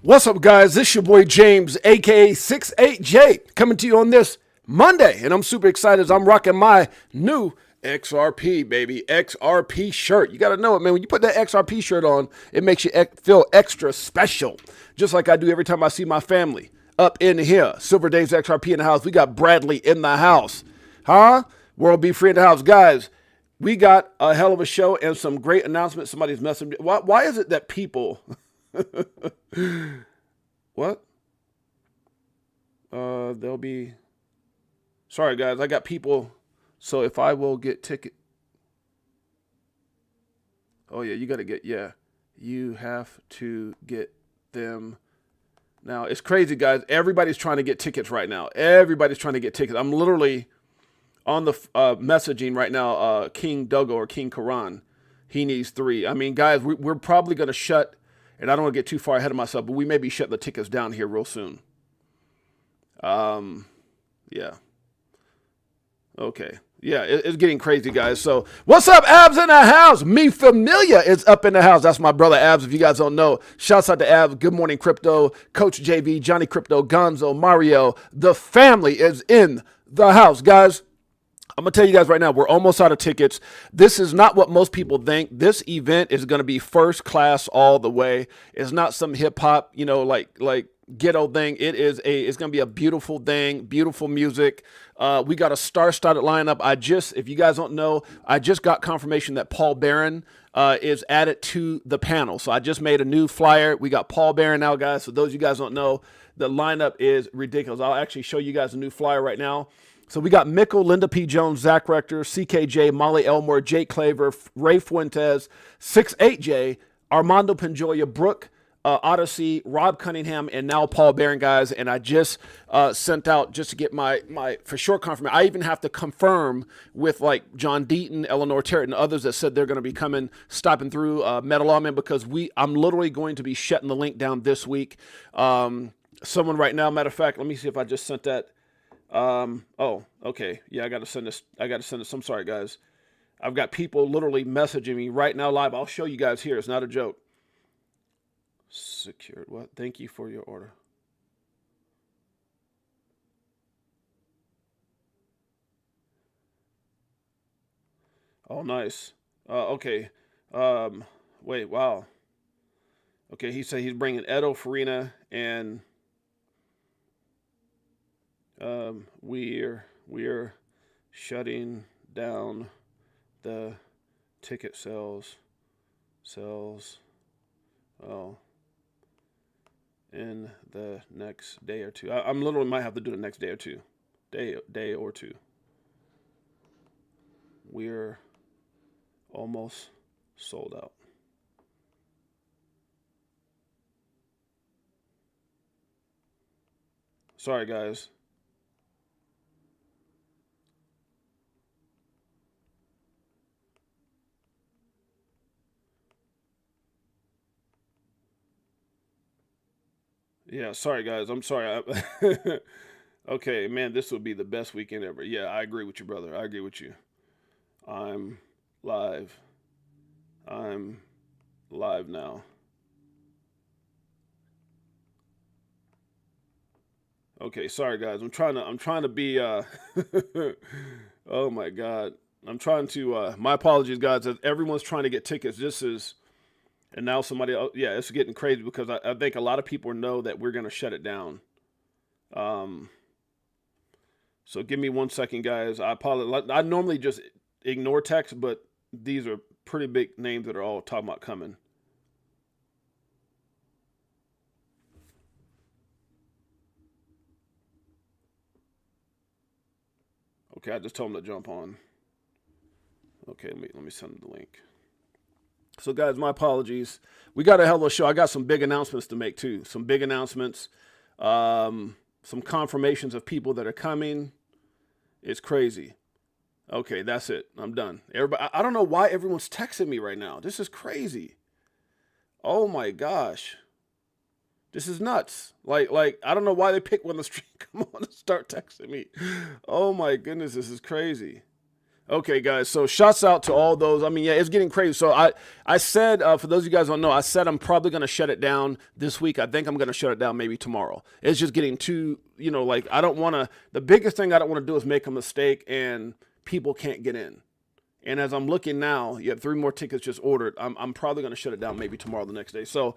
What's up, guys? This your boy James, aka 68J, coming to you on this Monday, and I'm super excited as I'm rocking my new XRP, baby, XRP shirt. You gotta know it, man. When you put that XRP shirt on, it makes you feel extra special, just like I do every time I see my family up in here. Silver Days XRP in the house. We got Bradley in the house, huh? World Be Free in the house, guys. We got a hell of a show and some great announcements. Somebody's messaging me. Why is it that people? What? They'll be. Sorry, guys. I got people. So if I will get ticket. Oh, yeah. You got to get. Yeah. You have to get them. Now, it's crazy, guys. Everybody's trying to get tickets right now. Everybody's trying to get tickets. I'm literally on the messaging right now. King Duggo or King Karan. He needs 3. I mean, guys, we're probably going to shut. And I don't want to get too far ahead of myself, but we may be shutting the tickets down here real soon. Yeah. Okay. Yeah, it's getting crazy, guys. So, what's up, Abs in the house? Me Familia is up in the house. That's my brother, Abs, if you guys don't know. Shouts out to Abs. Good morning, Crypto. Coach JV, Johnny Crypto, Gonzo, Mario. The family is in the house, guys. I'm going to tell you guys right now, we're almost out of tickets. This is not what most people think. This event is going to be first class all the way. It's not some hip hop, like ghetto thing. It's going to be a beautiful thing, beautiful music. We got a star-studded lineup. If you guys don't know, I just got confirmation that Paul Barron is added to the panel. So I just made a new flyer. We got Paul Barron now, guys. So those of you guys don't know, the lineup is ridiculous. I'll actually show you guys a new flyer right now. So we got Mickle, Linda P. Jones, Zach Rector, CKJ, Molly Elmore, Jake Claver, Ray Fuentes, 68J, Armando Penjoya, Brooke, Odyssey, Rob Cunningham, and now Paul Barron, guys. And I just sent out just to get my for sure confirmation. I even have to confirm with like John Deaton, Eleanor Terrett, and others that said they're going to be coming, stopping through Metal Lawman because I'm literally going to be shutting the link down this week. Someone right now, matter of fact, let me see if I just sent that. Oh, okay. Yeah, I got to send this. I'm sorry, guys. I've got people literally messaging me right now live. I'll show you guys here. It's not a joke. Secured. What? Thank you for your order. Oh, nice. Okay. Wait, wow. Okay, he said he's bringing Edo, Farina, and we're shutting down the ticket sales in the next day or two. I'm literally might have to do the next day or two. Day or two. We're almost sold out. Sorry, guys. Yeah, sorry, guys. I'm sorry. Okay, man, this would be the best weekend ever. Yeah, I agree with you, brother. I agree with you. I'm live. I'm live now. Okay, sorry, guys. I'm trying to be. Oh my God. I'm trying to. My apologies, guys. As everyone's trying to get tickets. This is. And now somebody, yeah, it's getting crazy because I think a lot of people know that we're going to shut it down. So give me 1 second, guys. I apologize. I normally just ignore text, but these are pretty big names that are all talking about coming. Okay, I just told them to jump on. Okay, let me send them the link. So, guys, my apologies. We got a hell of a show. I got some big announcements to make, too. Some big announcements. Some confirmations of people that are coming. It's crazy. Okay, that's it. I'm done. Everybody, I don't know why everyone's texting me right now. This is crazy. Oh, my gosh. This is nuts. Like I don't know why they pick when the stream come on and start texting me. Oh, my goodness, this is crazy. Okay, guys. So shouts out to all those. I mean, yeah, it's getting crazy. So I said, for those of you guys who don't know, I said I'm probably going to shut it down this week. I think I'm going to shut it down maybe tomorrow. It's just getting too, like I don't want to, the biggest thing I don't want to do is make a mistake and people can't get in. And as I'm looking now, you have 3 more tickets just ordered. I'm probably going to shut it down maybe tomorrow, the next day. So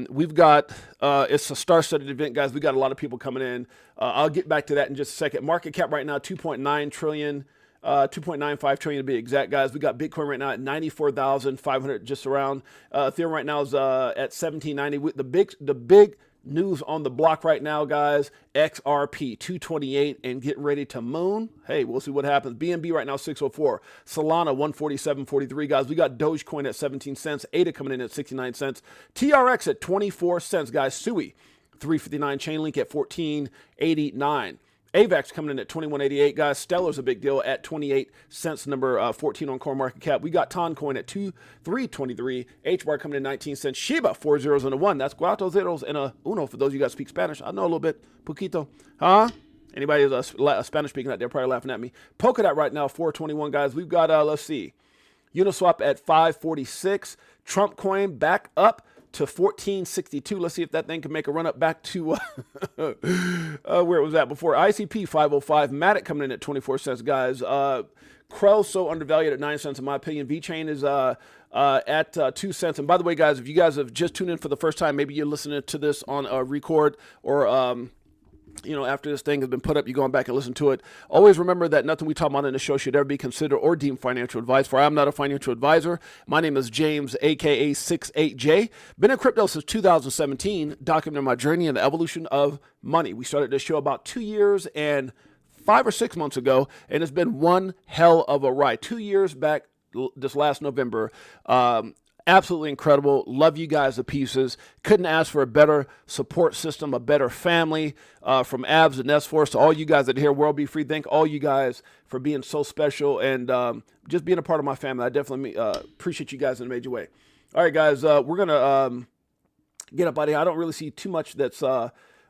we've got, it's a star-studded event, guys. We got a lot of people coming in. I'll get back to that in just a second. Market cap right now, 2.9 trillion. 2.95 trillion to be exact, guys. We got Bitcoin right now at 94,500, just around. Ethereum right now is at 1790. The big news on the block right now, guys. XRP 228 and getting ready to moon. Hey, we'll see what happens. BNB right now 604. Solana 147.43, guys. We got Dogecoin at 17 cents. ADA coming in at 69 cents. TRX at 24 cents, guys. SUI 359. Chainlink at 14.89. AVAX coming in at 21.88, guys. Stellar's a big deal at 28 cents, number 14 on CoinMarketCap. We got Toncoin at 3.23. HBAR coming in 19 cents. Shiba 4 zeros and a 1. That's cuatro zeros and a uno for those of you guys who speak Spanish. I know a little bit. Poquito. Huh? Anybody who's Spanish speaking out there probably laughing at me. Polkadot right now 4.21, guys. We've got let's see, Uniswap at 5.46. Trump coin back up to 14.62. Let's see if that thing can make a run up back to where it was at before. ICP 505. Matic coming in at 24 cents, guys. Krell so undervalued at 9 cents in my opinion. VeChain is at 2 cents. And by the way, guys, if you guys have just tuned in for the first time, maybe you're listening to this on a record or after this thing has been put up, you're going back and listen to it. Always remember that nothing we talk about in the show should ever be considered or deemed financial advice, for I am not a financial advisor. My name is James, a.k.a. 68J. Been in crypto since 2017, documenting my journey in the evolution of money. We started this show about 2 years and 5 or 6 months ago, and it's been one hell of a ride. 2 years back this last November. Absolutely incredible. Love you guys to pieces. Couldn't ask for a better support system, a better family, from Abs and S-Force to all you guys that are here. World Be Free. Thank all you guys for being so special and just being a part of my family. I definitely appreciate you guys in a major way. All right, guys, we're going to get up out of here. I don't really see too much that's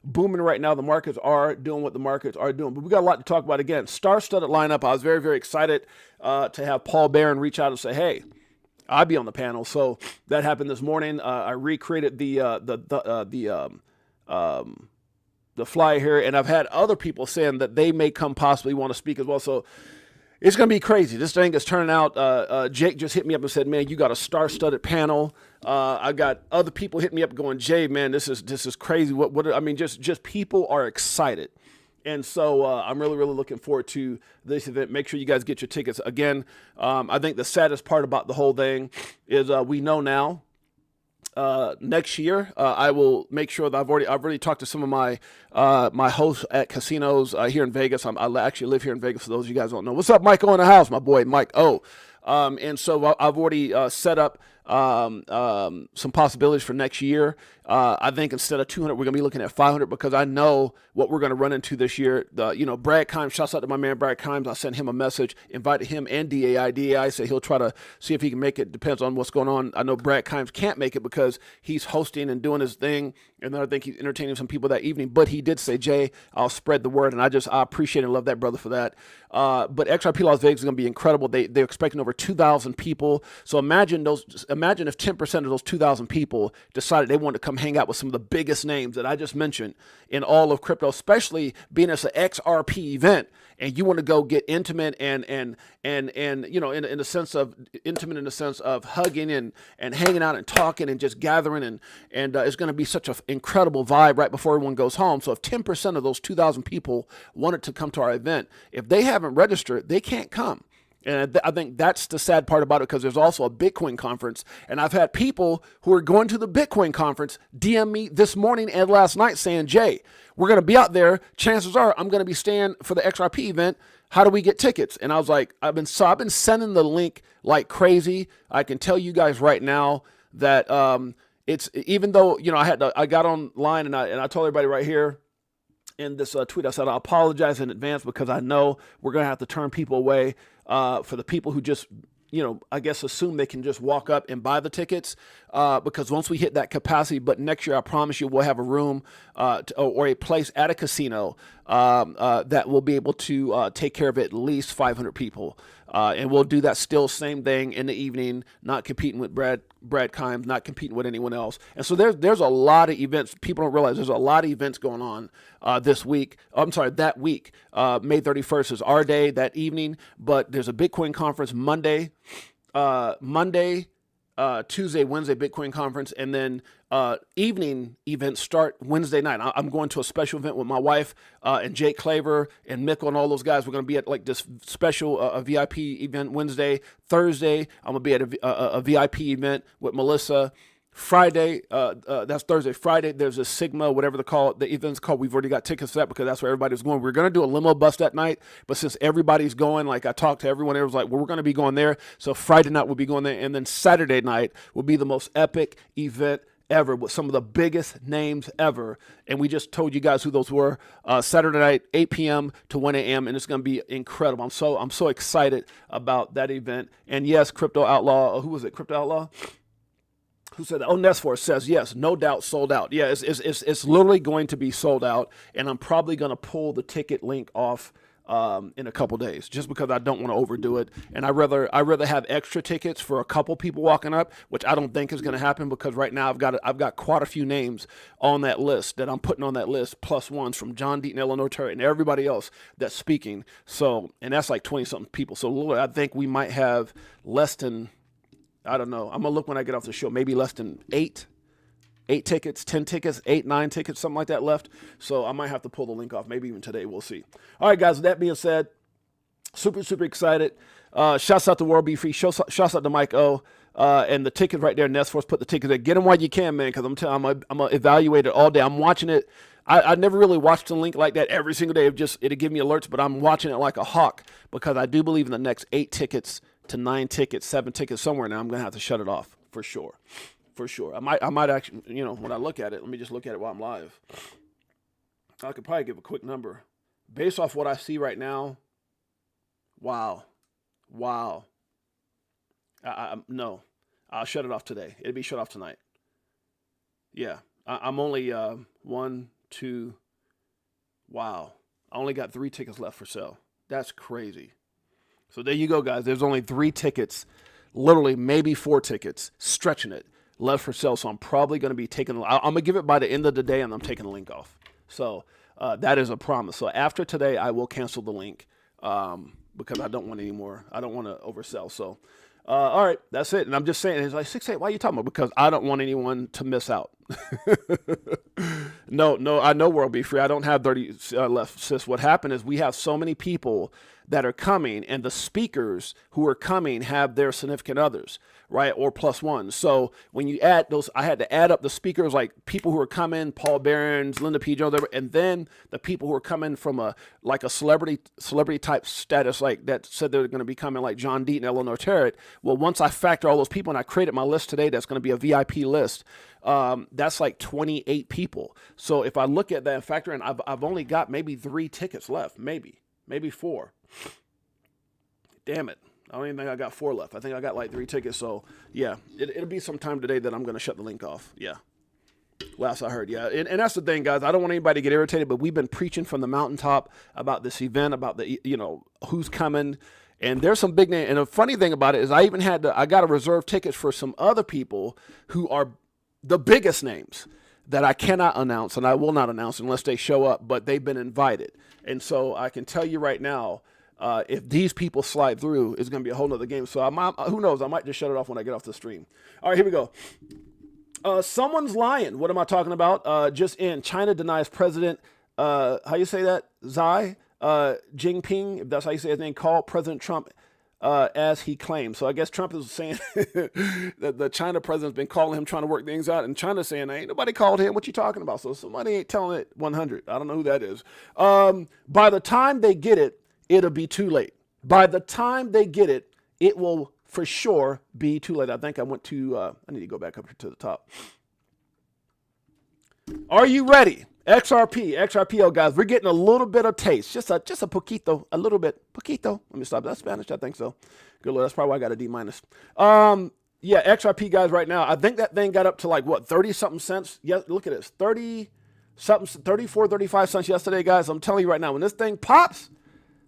booming right now. The markets are doing what the markets are doing. But we got a lot to talk about. Again, star-studded lineup. I was very, very excited to have Paul Barron reach out and say, hey, I'll be on the panel. So that happened this morning. I recreated the flyer here, and I've had other people saying that they may come possibly want to speak as well. So it's going to be crazy. This thing is turning out. Jake just hit me up and said, man, you got a star-studded panel. I got other people hitting me up going, Jay, man, this is crazy. I mean, just people are excited. And so I'm really, really looking forward to this event. Make sure you guys get your tickets. Again, I think the saddest part about the whole thing is we know now next year I will make sure that I've already talked to some of my my hosts at casinos here in Vegas. I actually live here in Vegas, for those of you guys who don't know. What's up, Mike O in the house, my boy Mike O. And so I've already set up some possibilities for next year. I think instead of 200, we're going to be looking at 500 because I know what we're going to run into this year. Brad Kimes, shouts out to my man Brad Kimes. I sent him a message, invited him and DAI. DAI said he'll try to see if he can make it. Depends on what's going on. I know Brad Kimes can't make it because he's hosting and doing his thing. And then I think he's entertaining some people that evening. But he did say, Jay, I'll spread the word. And I appreciate and love that brother for that. But XRP Las Vegas is going to be incredible. They're expecting over 2,000 people. So imagine if 10% of those 2,000 people decided they wanted to come hang out with some of the biggest names that I just mentioned in all of crypto, especially being as an XRP event, and you want to go get intimate and in the sense of intimate in the sense of hugging and hanging out and talking and just gathering and it's going to be such an incredible vibe right before everyone goes home. So if 10% of those 2,000 people wanted to come to our event, if they haven't registered, they can't come. And I think that's the sad part about it, because there's also a Bitcoin conference. And I've had people who are going to the Bitcoin conference DM me this morning and last night saying, Jay, we're going to be out there. Chances are I'm going to be staying for the XRP event. How do we get tickets? And I was like, I've been sending the link like crazy. I can tell you guys right now that it's, even though, I got online and I told everybody right here in this tweet, I said, I apologize in advance because I know we're going to have to turn people away. For the people who just, I guess assume they can just walk up and buy the tickets, because once we hit that capacity, but next year, I promise you, we'll have a room or a place at a casino that will be able to take care of at least 500 people. And we'll do that still same thing in the evening, not competing with Brad Kimes, not competing with anyone else. And so there's a lot of events. People don't realize there's a lot of events going on this week. That week. May 31st is our day that evening, but there's a Bitcoin conference Monday, Tuesday, Wednesday Bitcoin conference, and then evening events start Wednesday night. I'm going to a special event with my wife and Jake Claver and Mikkel and all those guys. We're going to be at like this special VIP event Wednesday. Thursday, I'm going to be at a VIP event with Melissa. Friday, that's Thursday. Friday, there's a Sigma, whatever the event's called. We've already got tickets for that because that's where everybody's going. We're going to do a limo bus that night, but since everybody's going, like I talked to everyone, it was like, well, we're going to be going there. So Friday night we'll be going there, and then Saturday night will be the most epic event ever with some of the biggest names ever. And we just told you guys who those were. Saturday night, 8 p.m. to 1 a.m. And it's going to be incredible. I'm so excited about that event. And yes, Crypto Outlaw, who was it? Crypto Outlaw? Who said that? Oh, Nestforce says, yes, no doubt sold out. Yeah, it's literally going to be sold out. And I'm probably going to pull the ticket link off in a couple days, just because I don't want to overdo it. And I'd rather have extra tickets for a couple people walking up, which I don't think is going to happen, because right now I've got quite a few names on that list that I'm putting on that list, plus ones from John Deaton, Eleanor Terry, and everybody else that's speaking. So, and that's like 20 something people. So I think we might have less than, I don't know, I'm gonna look when I get off the show, maybe less than eight tickets, 10 tickets, 8, 9 tickets, something like that left. So I might have to pull the link off, maybe even today. We'll see. All right, guys, with that being said, super excited. Shouts out to World Be Free. Shouts out to Mike O. And the tickets right there, Nestforce, put the tickets there. Get them while you can, man, because I'm gonna evaluate it all day. I'm watching it. I never really watched the link like that every single day. It'd give me alerts, but I'm watching it like a hawk, because I do believe in the next 8 tickets to 9 tickets, 7 tickets somewhere now, I'm going to have to shut it off for sure. For sure. I might actually, when I look at it, let me just look at it while I'm live. I could probably give a quick number. Based off what I see right now, wow. No, I'll shut it off today. It'll be shut off tonight. Yeah, I'm only 1, 2, wow. I only got 3 tickets left for sale. That's crazy. So there you go, guys. There's only 3 tickets, literally maybe 4 tickets, stretching it, left for sale. So I'm probably going to be taking, I'm going to give it by the end of the day, and I'm taking the link off. So that is a promise. So after today, I will cancel the link because I don't want any more. I don't want to oversell. So, all right, that's it. And I'm just saying, it's like 6-8, why are you talking about? Because I don't want anyone to miss out. No, I know World Be Free. I don't have 30 left, sis. What happened is we have so many people that are coming, and the speakers who are coming have their significant others, right? Or plus one. So when you add those, I had to add up the speakers, like people who are coming, Paul Barron's, Linda P. Jones, and then the people who are coming from a celebrity type status, like that said they're going to be coming, like John Deaton, Eleanor Terry. Well, once I factor all those people, and I created my list today, that's going to be a VIP list. That's like 28 people. So if I look at that and factor in, I've only got maybe 3 tickets left, maybe 4. Damn it. I don't even think I got 4 left. I think I got like 3 tickets. So yeah, it'll be some time today that I'm going to shut the link off. Yeah. Last I heard. Yeah. And that's the thing, guys. I don't want anybody to get irritated, but we've been preaching from the mountaintop about this event, about the, who's coming. And there's some big names. And the funny thing about it is I got a reserve tickets for some other people who are the biggest names that I cannot announce, and I will not announce unless they show up, but they've been invited. And so I can tell you right now, if these people slide through, it's going to be a whole nother game. So who knows? I might just shut it off when I get off the stream. All right, here we go. Someone's lying. What am I talking about? Just in, China denies President, how you say that? Xi Jinping, if that's how you say his name, called President Trump as he claimed. So I guess Trump is saying that the China president's been calling him, trying to work things out, and China's saying, ain't nobody called him. What you talking about? So somebody ain't telling it 100. I don't know who that is. By the time they get it, it'll be too late. By the time they get it, it will for sure be too late. I think I went to, I need to go back up here to the top. Are you ready? XRPO, guys, we're getting a little bit of taste, just a poquito, a little bit, poquito. Let me stop. That's Spanish, I think so. Good Lord, that's probably why I got a D minus. Yeah, XRP, guys, right now, I think that thing got up to like, what, 30-something cents? Yeah, look at this, 30-something, 34, 35 cents yesterday, guys. I'm telling you right now, when this thing pops,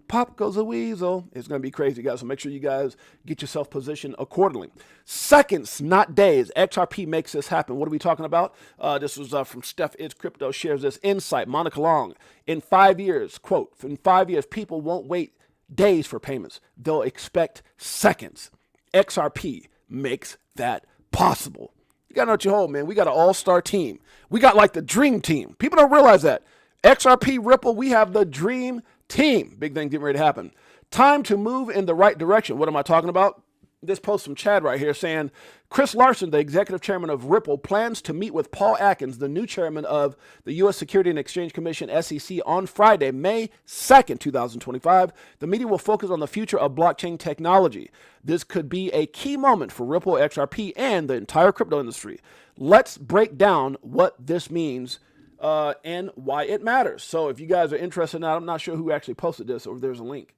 Pop goes a weasel. It's going to be crazy, guys. So make sure you guys get yourself positioned accordingly. Seconds, not days. XRP makes this happen. What are we talking about? This was from Steph Is Crypto, shares this insight. Monica Long. In 5 years, quote, in 5 years, people won't wait days for payments. They'll expect seconds. XRP makes that possible. You got to know what you hold, man. We got an all-star team. We got like the dream team. People don't realize that. XRP, Ripple, we have the dream team. Big things getting ready to happen. Time to move in the right direction. What am I talking about? This post from Chad right here saying, Chris Larson, the executive chairman of Ripple, plans to meet with Paul Atkins, the new chairman of the U.S. Security and Exchange Commission, SEC, on Friday, May 2nd, 2025. The meeting will focus on the future of blockchain technology. This could be a key moment for Ripple, XRP, and the entire crypto industry. Let's break down what this means and why it matters. So if you guys are interested in that, I'm not sure who actually posted this, or there's a link.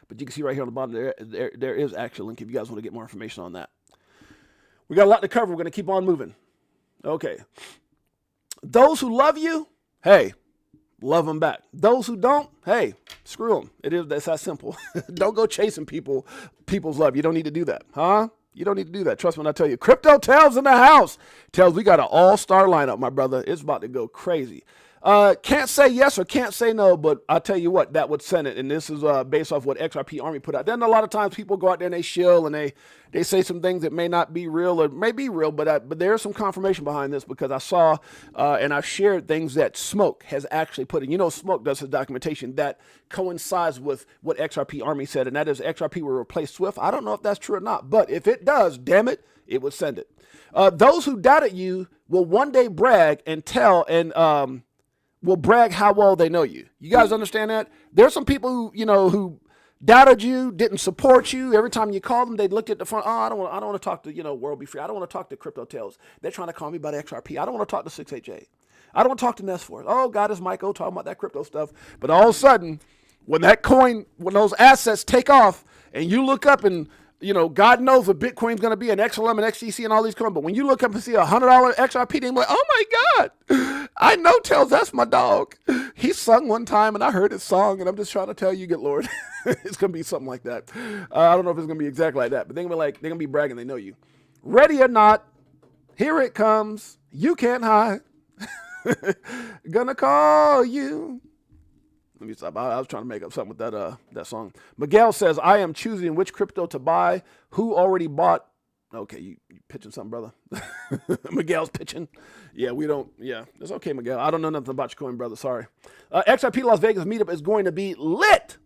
But you can see right here on the bottom, there is actually a link if you guys want to get more information on that. We got a lot to cover. We're going to keep on moving. Okay. Those who love you, hey, love them back. Those who don't, hey, screw them. That's that simple. Don't go chasing people's love. You don't need to do that, huh? You don't need to do that. Trust me when I tell you. Crypto Tales in the house. Tales, we got an all-star lineup, my brother. It's about to go crazy. Can't say yes or can't say no, but I'll tell you what, that would send it. And this is based off what XRP Army put out. Then a lot of times people go out there and they shill and they say some things that may not be real or may be real, but there's some confirmation behind this because I saw and I've shared things that Smoke has actually put in. You know, Smoke does his documentation that coincides with what XRP Army said, and that is XRP will replace Swift. I don't know if that's true or not, but if it does, damn it, it would send it. Those who doubted you will one day brag and tell and will brag how well they know you. You guys understand that? There's some people who, who doubted you, didn't support you. Every time you called them, they looked at the front. Oh, I don't want to talk to, World Be Free. I don't want to talk to Crypto Tales. They're trying to call me about XRP. I don't want to talk to 6HA. I don't want to talk to Nest Force. Oh, God is Michael talking about that crypto stuff. But all of a sudden, when those assets take off and you look up and, God knows what Bitcoin's going to be, and XLM and XDC and all these coins. But when you look up and see $100 XRP, they're like, oh my God, I know Tails, that's my dog. He sung one time and I heard his song, and I'm just trying to tell you, good Lord, it's going to be something like that. I don't know if it's going to be exactly like that, but they're going to be bragging, they know you. Ready or not, here it comes. You can't hide. Gonna call you. Let me stop. I was trying to make up something with that song. Miguel says, I am choosing which crypto to buy. Who already bought? Okay, you pitching something, brother. Miguel's pitching. Yeah, it's okay, Miguel. I don't know nothing about your coin, brother. Sorry. XRP Las Vegas meetup is going to be lit.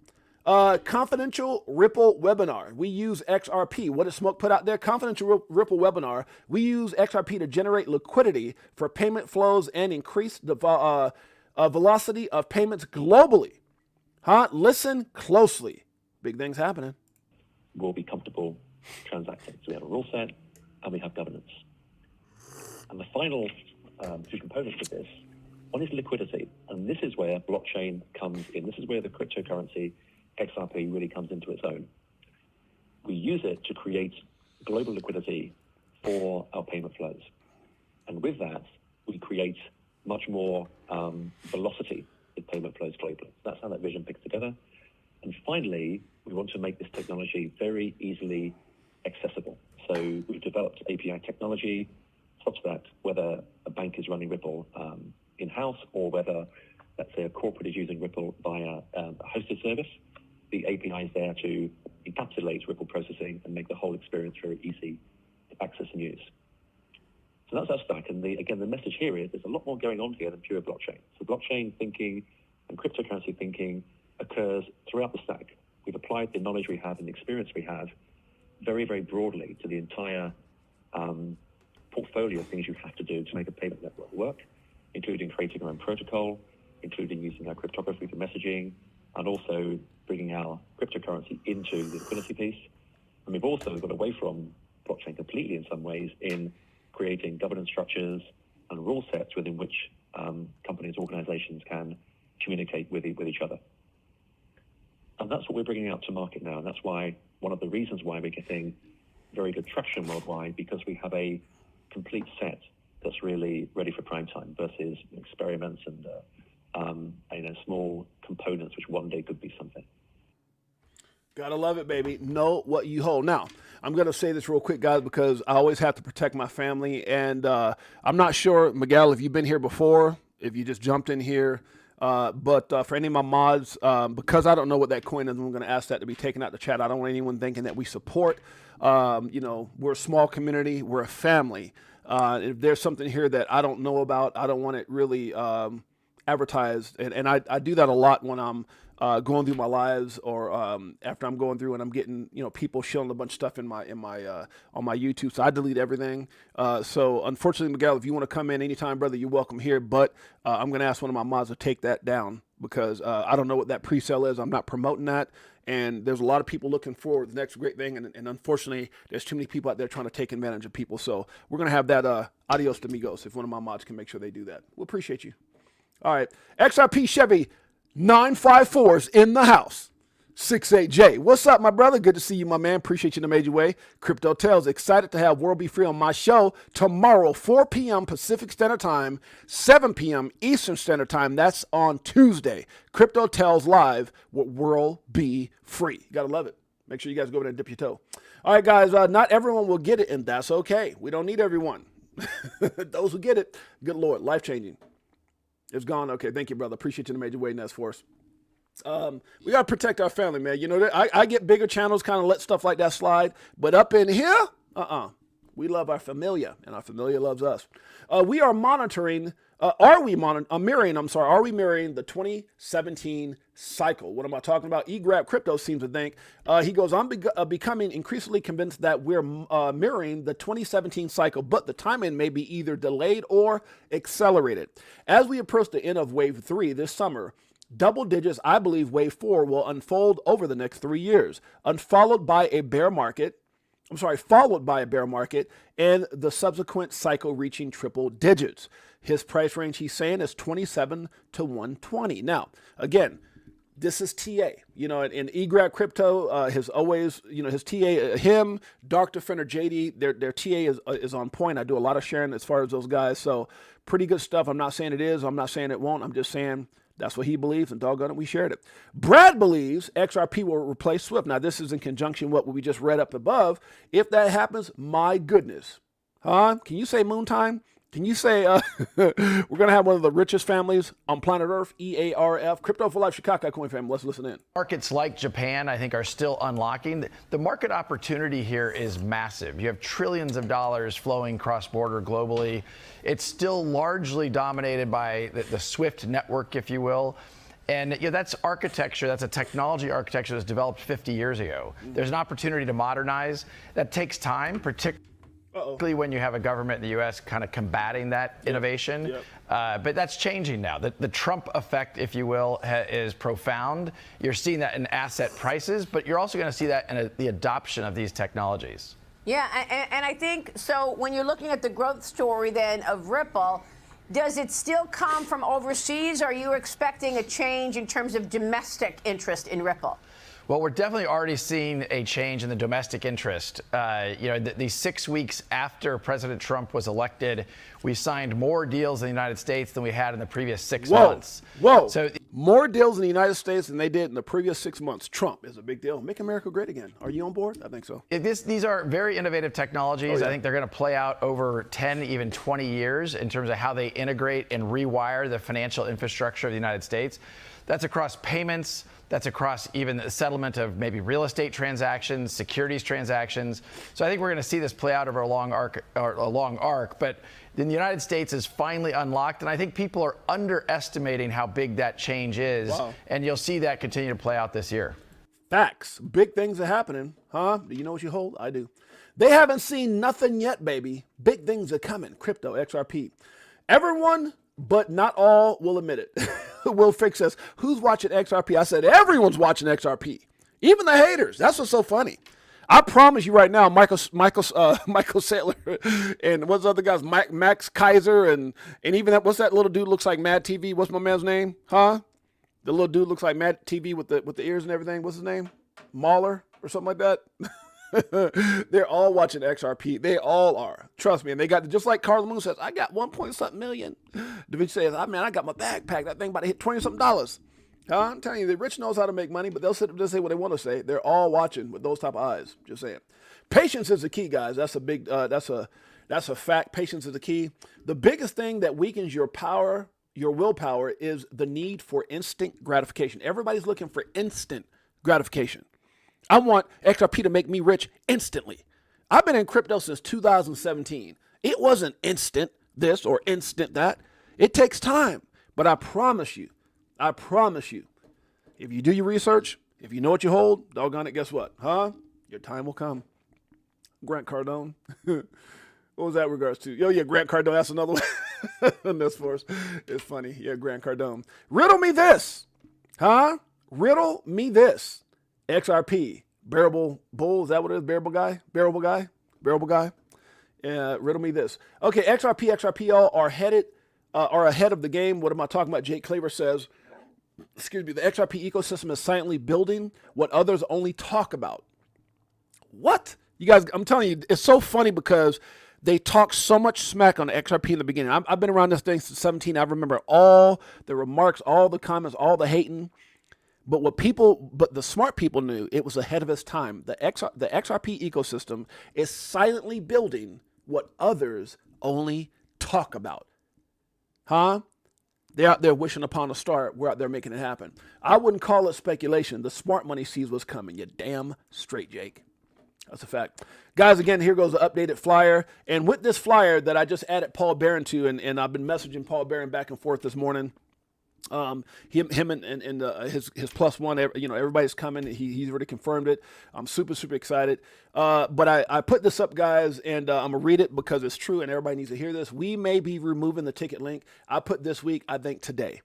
Confidential Ripple webinar. We use XRP. What does Smoke put out there? Confidential Ripple webinar. We use XRP to generate liquidity for payment flows and increase the velocity of payments globally. Listen closely. Big things happening. Will be comfortable transacting. So we have a rule set and we have governance. And the final two components of this, one is liquidity. And this is where blockchain comes in. This is where the cryptocurrency XRP really comes into its own. We use it to create global liquidity for our payment flows. And with that, we create much more velocity in payment flows globally. That's how that vision picks together. And finally, we want to make this technology very easily accessible. So we've developed API technology such that whether a bank is running Ripple in-house or whether, let's say, a corporate is using Ripple via a hosted service, the API is there to encapsulate Ripple processing and make the whole experience very easy to access and use. So that's our stack. And again, the message here is there's a lot more going on here than pure blockchain. So blockchain thinking and cryptocurrency thinking occurs throughout the stack. We've applied the knowledge we have and the experience we have very, very broadly to the entire portfolio of things you have to do to make a payment network work, including creating our own protocol, including using our cryptography for messaging, and also bringing our cryptocurrency into the liquidity piece. And we've also got away from blockchain completely in some ways in creating governance structures and rule sets within which companies, organizations can communicate with each other. And that's what we're bringing out to market now. And that's why one of the reasons why we're getting very good traction worldwide, because we have a complete set that's really ready for prime time versus experiments and small components which one day could be something. Gotta love it, baby. Know what you hold. Now, I'm going to say this real quick, guys, because I always have to protect my family. And I'm not sure, Miguel, if you've been here before, if you just jumped in here. But for any of my mods, because I don't know what that coin is, I'm going to ask that to be taken out the chat. I don't want anyone thinking that we support. We're a small community. We're a family. If there's something here that I don't know about, I don't want it really advertised. And I do that a lot when I'm going through my lives, or after I'm going through and I'm getting people showing a bunch of stuff in my on my YouTube. So I delete everything. So unfortunately, Miguel, if you want to come in anytime, brother, you're welcome here. But I'm going to ask one of my mods to take that down, because I don't know what that pre-sale is. I'm not promoting that. And there's a lot of people looking for the next great thing. And unfortunately, there's too many people out there trying to take advantage of people. So we're going to have that adios to amigos if one of my mods can make sure they do that. We'll appreciate you. All right. XRP Chevy 954's in the house. 68J. What's up, my brother? Good to see you, my man. Appreciate you in a major way. Crypto Tales. Excited to have World Be Free on my show tomorrow, 4 p.m. Pacific Standard Time, 7 p.m. Eastern Standard Time. That's on Tuesday. Crypto Tales live with World Be Free. You got to love it. Make sure you guys go over there and dip your toe. All right, guys. Not everyone will get it, and that's okay. We don't need everyone. Those who get it, good Lord, life-changing. It's gone. Okay, thank you, brother. Appreciate you in a major way, Ness Force. We got to protect our family, man. I get bigger channels, kind of let stuff like that slide. But up in here, we love our familia, and our familia loves us. We are monitoring, are we mirroring the 2017 cycle? What am I talking about? eGrab Crypto seems to think, he goes, I'm becoming increasingly convinced that we're mirroring the 2017 cycle, but the timing may be either delayed or accelerated. As we approach the end of Wave 3 this summer, double digits, I believe Wave 4 will unfold over the next 3 years, followed by a bear market, and the subsequent cycle reaching triple digits. His price range, he's saying, is 27 to 120. Now, again, this is TA. In eGrab Crypto, his always, his TA, him, Dr. Fender, JD, their TA is on point. I do a lot of sharing as far as those guys. So pretty good stuff. I'm not saying it is. I'm not saying it won't. I'm just saying that's what he believes, and doggone it, we shared it. Brad believes XRP will replace SWIFT. Now, this is in conjunction with what we just read up above. If that happens, my goodness. Can you say moon time? Can you say we're going to have one of the richest families on planet Earth, EARF, Crypto for Life, Chicago Coin family. Let's listen in. Markets like Japan, I think, are still unlocking. The market opportunity here is massive. You have trillions of dollars flowing cross-border globally. It's still largely dominated by the SWIFT network, if you will. And that's architecture, that's a technology architecture that's developed 50 years ago. There's an opportunity to modernize. That takes time, particularly when you have a government in the U.S. kind of combating that innovation. But that's changing now. The Trump effect, if you will, is profound. You're seeing that in asset prices, but you're also going to see that in the adoption of these technologies. Yeah, and I think, so when you're looking at the growth story then of Ripple, does it still come from overseas, or are you expecting a change in terms of domestic interest in Ripple? Well, we're definitely already seeing a change in the domestic interest. The 6 weeks after President Trump was elected, we signed more deals in the United States than we had in the previous 6 months. So more deals in the United States than they did in the previous 6 months. Trump is a big deal. Make America great again. Are you on board? I think so. These are very innovative technologies. I think they're going to play out over 10, even 20 years in terms of how they integrate and rewire the financial infrastructure of the United States. That's across payments. That's across even the settlement of maybe real estate transactions, securities transactions. So I think we're going to see this play out over a long arc. But then the United States is finally unlocked, and I think people are underestimating how big that change is. And you'll see that continue to play out this year. Facts. Big things are happening. Do you know what you hold? I do. They haven't seen nothing yet, baby. Big things are coming. Crypto, XRP. Everyone, but not all, will admit it. Will fix us. Who's watching XRP? I said everyone's watching XRP, even the haters. That's what's so funny. I promise you right now, Michael Saylor, and what's the other guys? Max Kaiser, and even that. What's that little dude looks like Mad TV? What's my man's name? The little dude looks like Mad TV with the ears and everything. What's his name? Mahler or something like that. They're all watching XRP. They all are. Trust me. And they got, just like Carla Moon says, I got 1 point something million. Da Vinci says, I got my backpack. That thing about to hit 20 something dollars. I'm telling you, the rich knows how to make money, but they'll sit up and say what they want to say. They're all watching with those type of eyes. Just saying. Patience is the key, guys. That's a big, that's a fact. Patience is the key. The biggest thing that weakens your power, your willpower, is the need for instant gratification. Everybody's looking for instant gratification. I want XRP to make me rich instantly. I've been in crypto since 2017. It wasn't instant this or instant that. It takes time. But I promise you, if you do your research, if you know what you hold, doggone it, guess what? Your time will come. Grant Cardone. What was that in regards to? Oh, yeah, Grant Cardone. That's another one. This force is funny. Yeah, Grant Cardone. Riddle me this. Riddle me this. XRP. Bearable bull. Is that what it is? Bearable guy? Bearable guy? Bearable guy? Riddle me this. Okay, XRP, XRPL are ahead of the game. What am I talking about? Jake Claver says, excuse me, the XRP ecosystem is silently building what others only talk about. What? You guys, I'm telling you, it's so funny because they talk so much smack on XRP in the beginning. I've been around this thing since 17. I remember all the remarks, all the comments, all the hating. But the smart people knew it was ahead of its time. The XRP ecosystem is silently building what others only talk about. They're out there wishing upon a star. We're out there making it happen. I wouldn't call it speculation. The smart money sees what's coming. You damn straight, Jake. That's a fact. Guys, again, here goes the updated flyer. And with this flyer that I just added Paul Barron to, and I've been messaging Paul Barron back and forth this morning. Him and his plus one, everybody's coming. He's already confirmed it. I'm super excited. But I put this up, guys, and I'm gonna read it because it's true and everybody needs to hear this. We may be removing the ticket link. I put this week, I think today,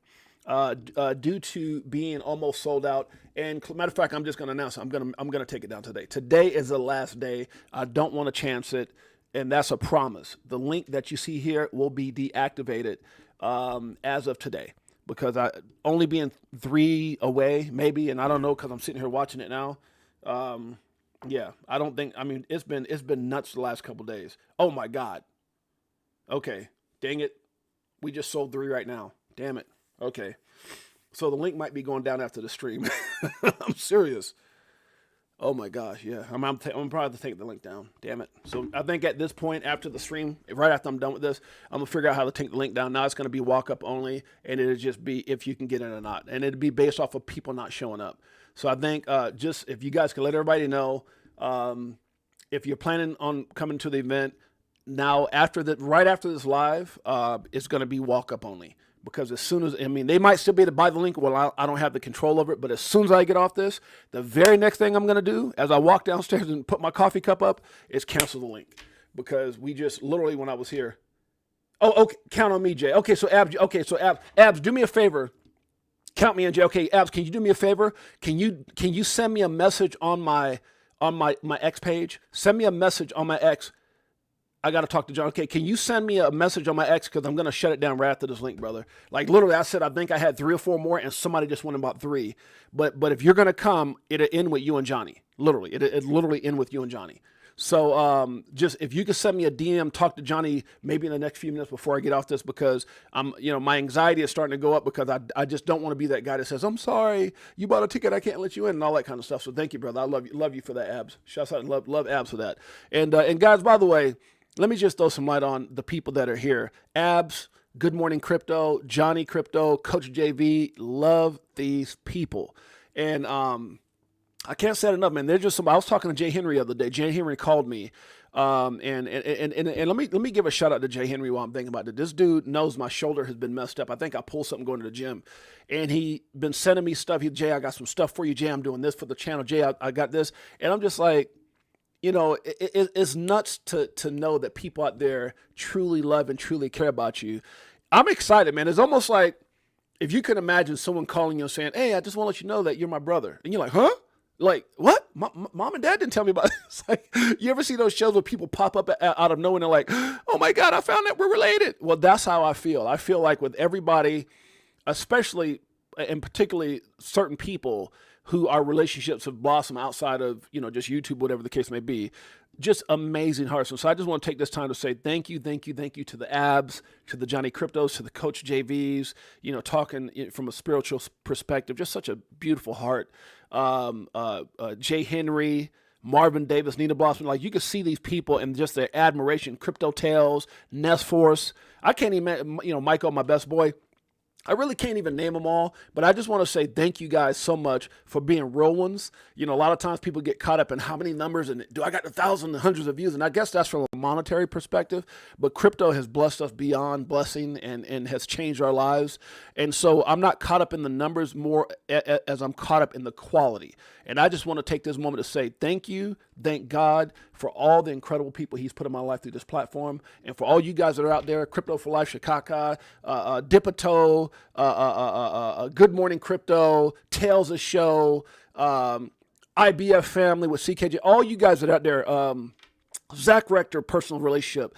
due to being almost sold out. And matter of fact, I'm just gonna announce I'm gonna take it down today. Today is the last day. I don't want to chance it, and that's a promise. The link that you see here will be deactivated as of today. Because I only being 3 away, maybe, and I don't know because I'm sitting here watching it now. Yeah, I don't think. I mean, it's been nuts the last couple days. Oh my God. Okay, dang it, we just sold 3 right now. Damn it. Okay, so the link might be going down after the stream. I'm serious. Oh my gosh, yeah. I'm probably have to take the link down. Damn it. So I think at this point, after the stream, right after I'm done with this, I'm gonna figure out how to take the link down. Now it's gonna be walk up only, and it'll just be if you can get in or not, and it'll be based off of people not showing up. So I think just if you guys can let everybody know, if you're planning on coming to the event now, right after this live, it's gonna be walk up only. Because as soon as, they might still be able to buy the link. Well, I don't have the control over it. But as soon as I get off this, the very next thing I'm going to do as I walk downstairs and put my coffee cup up is cancel the link. Because we just literally, when I was here. Oh, okay. Count on me, Jay. Okay, so Abs, do me a favor. Count me in, Jay. Okay, Abs, can you do me a favor? Can you send me a message on my X page? Send me a message on my X. I got to talk to John. Okay, can you send me a message on my X because I'm going to shut it down right after this link, brother. Like literally, I said I think I had 3 or 4 more, and somebody just went about 3. But if you're going to come, it'll end with you and Johnny. Literally, it literally end with you and Johnny. So just if you could send me a DM, talk to Johnny maybe in the next few minutes before I get off this because my anxiety is starting to go up because I just don't want to be that guy that says I'm sorry you bought a ticket I can't let you in and all that kind of stuff. So thank you, brother. I love you for that, Abs. Shouts out and love Abs for that. And guys, by the way. Let me just throw some light on the people that are here. Abs, Good Morning Crypto, Johnny Crypto, Coach JV. Love these people. And I can't say it enough, man. They're just some. I was talking to Jay Henry the other day. Jay Henry called me. And let me give a shout out to Jay Henry while I'm thinking about it. This dude knows my shoulder has been messed up. I think I pulled something going to the gym. And he been sending me stuff. Jay, I got some stuff for you. Jay, I'm doing this for the channel. Jay, I got this. And I'm just like, it's nuts to know that people out there truly love and truly care about you. I'm excited, man. It's almost like if you can imagine someone calling you and saying, hey, I just want to let you know that you're my brother. And you're like, huh? Like, what? Mom and dad didn't tell me about this. Like, you ever see those shows where people pop up out of nowhere and they're like, oh my God, I found that we're related. Well, that's how I feel. I feel like with everybody, especially and particularly certain people who our relationships have blossomed outside of, just YouTube, whatever the case may be. Just amazing hearts. And so I just want to take this time to say thank you to the Abs, to the Johnny Cryptos, to the Coach JVs, talking from a spiritual perspective, just such a beautiful heart. Jay Henry, Marvin Davis, Nina Blossom, like you can see these people and just their admiration. Crypto Tales, Nest Force. I can't even, Michael, my best boy. I really can't even name them all, but I just want to say thank you guys so much for being real ones. A lot of times people get caught up in how many numbers and do I got 1,000 and hundreds of views? And I guess that's from a monetary perspective, but crypto has blessed us beyond blessing and has changed our lives. And so I'm not caught up in the numbers more as I'm caught up in the quality. And I just want to take this moment to say thank you, thank God for all the incredible people he's put in my life through this platform. And for all you guys that are out there, Crypto for Life, Chicago, VTHO, Good Morning Crypto, Tales of Show, IBF Family with CKJ, all you guys that are out there, Zach Rector, Personal Relationship,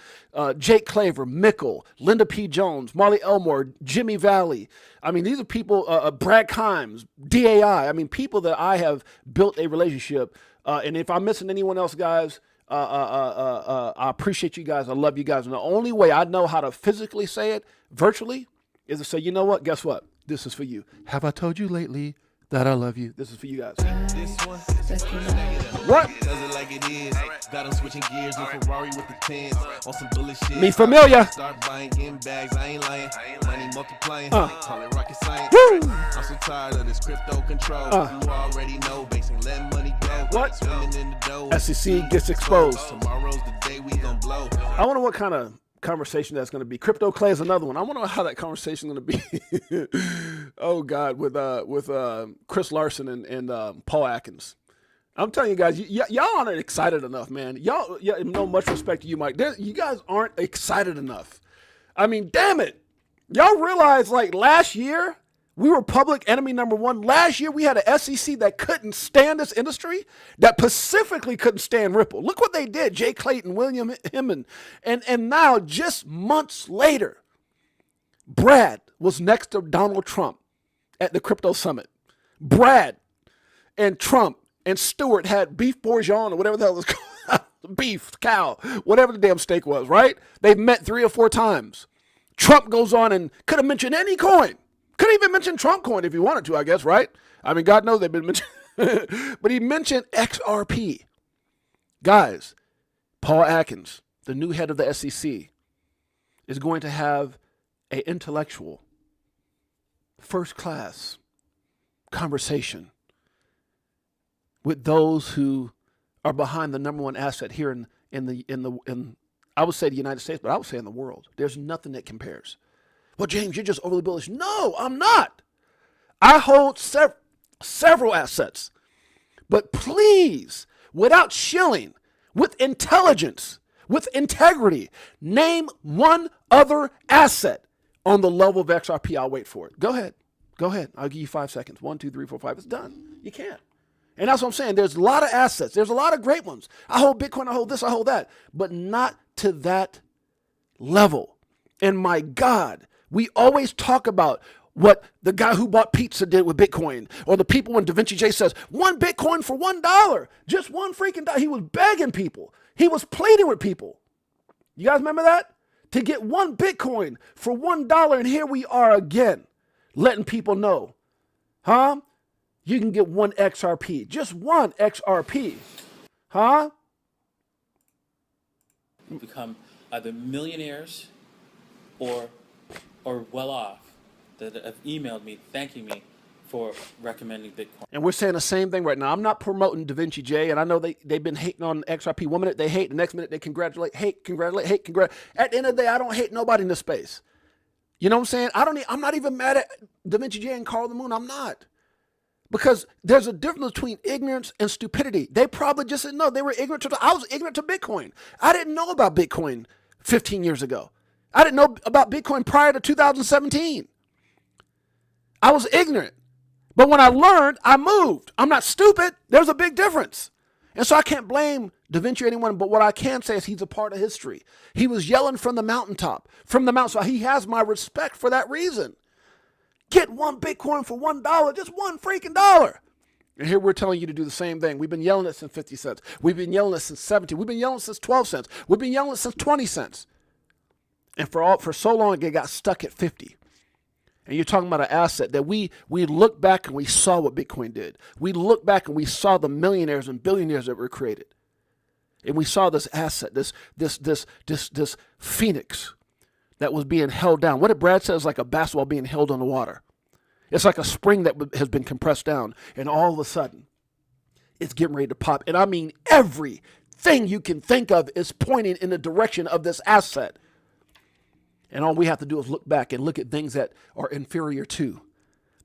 Jake Claver, Mickle, Linda P. Jones, Marley Elmore, Jimmy Valley. I mean, these are people, Brad Kimes, DAI. I mean, people that I have built a relationship. And if I'm missing anyone else, guys, I appreciate you guys. I love you guys. And the only way I know how to physically say it virtually is to say, you know what? Guess what? This is for you. Have I told you lately that I love you? This is for you guys. This one, What? does it like it is. Got them switching gears in Ferrari with the tens. On some bullet shit. Me familiar. Start buying, getting bags. I ain't lying. Money multiplying. Call it rocket science. Woo! I'm so tired of this crypto control. You already know. Basing, letting money go. What? Swimming in the dough. SEC gets exposed. Tomorrow's the day we gon' blow. I wonder what kind of conversation that's going to be. Crypto Clay is another one. I wonder how that conversation is going to be. Oh God, with Chris Larson and Paul Atkins. I'm telling you guys, y'all aren't excited enough, man. Y'all, no much respect to you, Mike. You guys aren't excited enough. I mean, damn it. Y'all realize like last year we were public enemy number one. Last year we had an SEC that couldn't stand this industry, that specifically couldn't stand Ripple. Look what they did. Jay Clayton, William Hemmon. And now just months later, Brad was next to Donald Trump at the crypto summit. Brad and Trump and Stewart had beef bourguignon or whatever the hell it was called. Beef, cow, whatever the damn steak was, right? They've met 3 or 4 times. Trump goes on and could have mentioned any coin. Could have even mentioned Trump coin if he wanted to, I guess, right? I mean, God knows they've been mentioned. But he mentioned XRP. Guys, Paul Atkins, the new head of the SEC, is going to have an intellectual, first-class conversation with those who are behind the number one asset here in I would say the United States, but I would say in the world. There's nothing that compares. Well, James, you're just overly bullish. No, I'm not. I hold several assets. But please, without shilling, with intelligence, with integrity, name one other asset on the level of XRP. I'll wait for it. Go ahead. I'll give you 5 seconds. 1, 2, 3, 4, 5. It's done. You can't. And that's what I'm saying. There's a lot of assets. There's a lot of great ones. I hold Bitcoin, I hold this, I hold that. But not to that level. And my God, we always talk about what the guy who bought pizza did with Bitcoin. Or the people when Da Vinci J says, 1 Bitcoin for $1. Just one freaking dollar. He was begging people. He was pleading with people. You guys remember that? To get 1 Bitcoin for $1. And here we are again, letting people know. Huh? You can get 1 XRP. Just 1 XRP. Huh? Become either millionaires or well off that have emailed me thanking me for recommending Bitcoin. And we're saying the same thing right now. I'm not promoting Da Vinci J, and I know they've been hating on XRP. 1 minute they hate, the next minute they congratulate, hate, congratulate, hate, congratulate. At the end of the day, I don't hate nobody in this space. You know what I'm saying? I'm not even mad at Da Vinci J and Carl the Moon. I'm not. Because there's a difference between ignorance and stupidity. They probably just didn't know. They were ignorant I was ignorant to Bitcoin. I didn't know about Bitcoin 15 years ago. I didn't know about Bitcoin prior to 2017. I was ignorant. But when I learned, I moved. I'm not stupid. There's a big difference. And so I can't blame Da Vinci or anyone, but what I can say is he's a part of history. He was yelling from the mountaintop, from the mountain. So he has my respect for that reason. Get 1 Bitcoin for $1, just $1 freaking dollar. And here we're telling you to do the same thing. We've been yelling it since 50 cents. We've been yelling it since 17. We've been yelling it since 12 cents. We've been yelling it since 20 cents. And for so long, it got stuck at 50. And you're talking about an asset that we look back and we saw what Bitcoin did. We look back and we saw the millionaires and billionaires that were created. And we saw this asset, this phoenix that was being held down. What did Brad say? It's like a basketball being held on the water. It's like a spring that has been compressed down. And all of a sudden, it's getting ready to pop. And I mean, everything you can think of is pointing in the direction of this asset. And all we have to do is look back and look at things that are inferior to,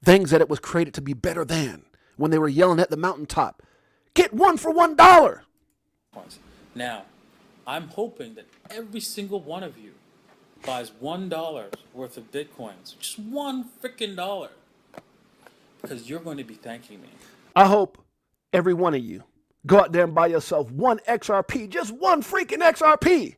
things that it was created to be better than, when they were yelling at the mountaintop, get one for $1. Now, I'm hoping that every single one of you buys $1 worth of Bitcoins, just one freaking dollar, because you're going to be thanking me. I hope every one of you go out there and buy yourself one XRP, just one freaking XRP,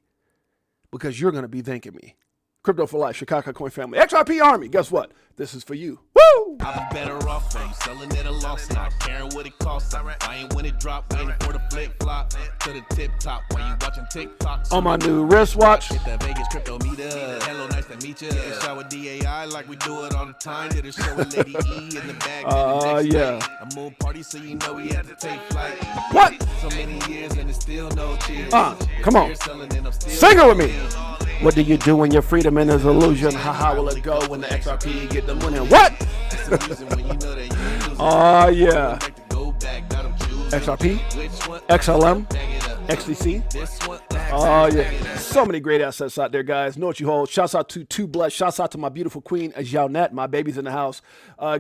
because you're going to be thanking me. Crypto for Life, Chicago Coin Family, XRP Army. Guess what? This is for you. Woo! I'm better off when you selling at a loss, not caring what it costs. I ain't when it drop, waiting for the flip flop to the tip top. While you watching TikToks on my new wristwatch. Hit that Vegas crypto meter. Hello, nice to meet you. Shower DAI like we do it all the time. Did a show with Lady E in the bag. Yeah. A moon party, so you know we had to take flight. What? So many years and it's still no cheers. Come on. Sing it with me. What do you do when your freedom is illusion? How will it go when the XRP get the money? What? Oh, yeah. XRP, XLM, XDC. Oh, yeah. So many great assets out there, guys. Know what you hold. Shouts out to Two Blood. Shouts out to my beautiful queen, Jeanette. My baby's in the house.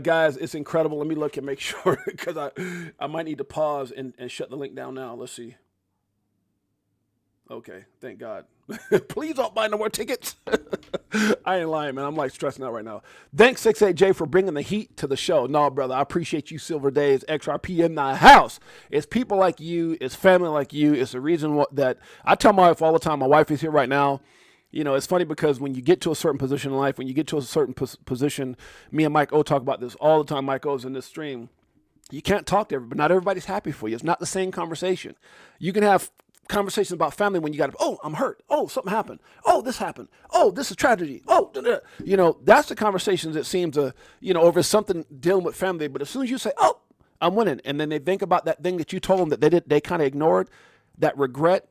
Guys, it's incredible. Let me look and make sure, because I might need to pause and shut the link down now. Let's see. Okay, thank God. Please don't buy no more tickets. I ain't lying, man. I'm like stressing out right now. Thanks, 68J, for bringing the heat to the show. No, brother, I appreciate you, Silver Days, XRP in the house. It's people like you. It's family like you. It's the reason that I tell my wife all the time. My wife is here right now. You know, it's funny because when you get to a certain position in life, when you get to a certain position, me and Mike O talk about this all the time. Mike O's in this stream. You can't talk to everybody, but not everybody's happy for you. It's not the same conversation. You can have conversations about family when you got, oh, I'm hurt. Oh, something happened. Oh, this happened. Oh, this is tragedy. Oh, you know, that's the conversations that seem to, you know, over something dealing with family. But as soon as you say, oh, I'm winning, and then they think about that thing that you told them that they kind of ignored, that regret.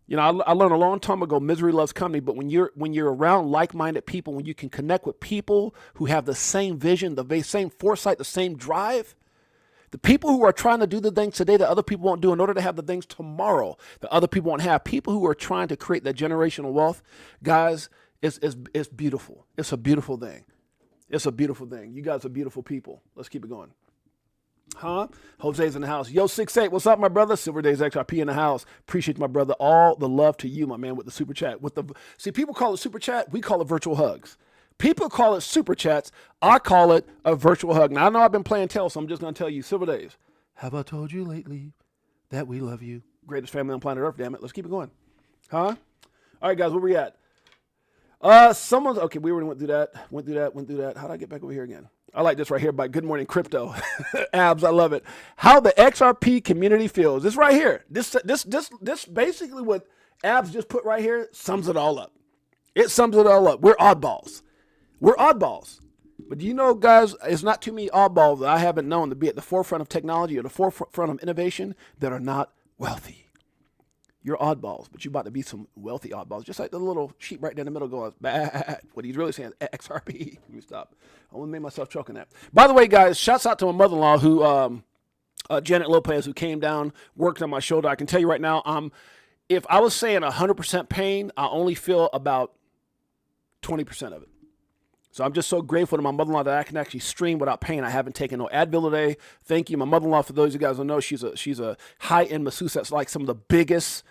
You know, I learned a long time ago, misery loves company. But when you're around like-minded people, when you can connect with people who have the same vision, the same foresight, the same drive. The people who are trying to do the things today that other people won't do in order to have the things tomorrow that other people won't have. People who are trying to create that generational wealth, guys, it's beautiful. It's a beautiful thing. It's a beautiful thing. You guys are beautiful people. Let's keep it going. Jose's in the house. Yo, 6'8", what's up, my brother? Silver Days XRP in the house. Appreciate my brother. All the love to you, my man, with the super chat. See, people call it super chat. We call it virtual hugs. People call it super chats. I call it a virtual hug. Now, I know I've been playing tell, so I'm just going to tell you, Silver Days, have I told you lately that we love you? Greatest family on planet Earth, damn it. Let's keep it going. All right, guys, where we at? Okay, we already went through that. How do I get back over here again? I like this right here by Good Morning Crypto. Abs, I love it. How the XRP community feels. This right here. This basically what Abs just put right here sums it all up. It sums it all up. We're oddballs. But do you know, guys, it's not too many oddballs that I haven't known to be at the forefront of technology or the forefront of innovation that are not wealthy. You're oddballs, but you're about to be some wealthy oddballs. Just like the little sheep right there in the middle going, bah. What he's really saying, XRP. Let me stop. I want to make myself choking that. By the way, guys, shouts out to my mother-in-law who, Janet Lopez, who came down, worked on my shoulder. I can tell you right now, if I was saying 100% pain, I only feel about 20% of it. So I'm just so grateful to my mother-in-law that I can actually stream without pain. I haven't taken no Advil today. Thank you. My mother-in-law, for those of you guys who know, she's a high-end masseuse that's like some of the biggest,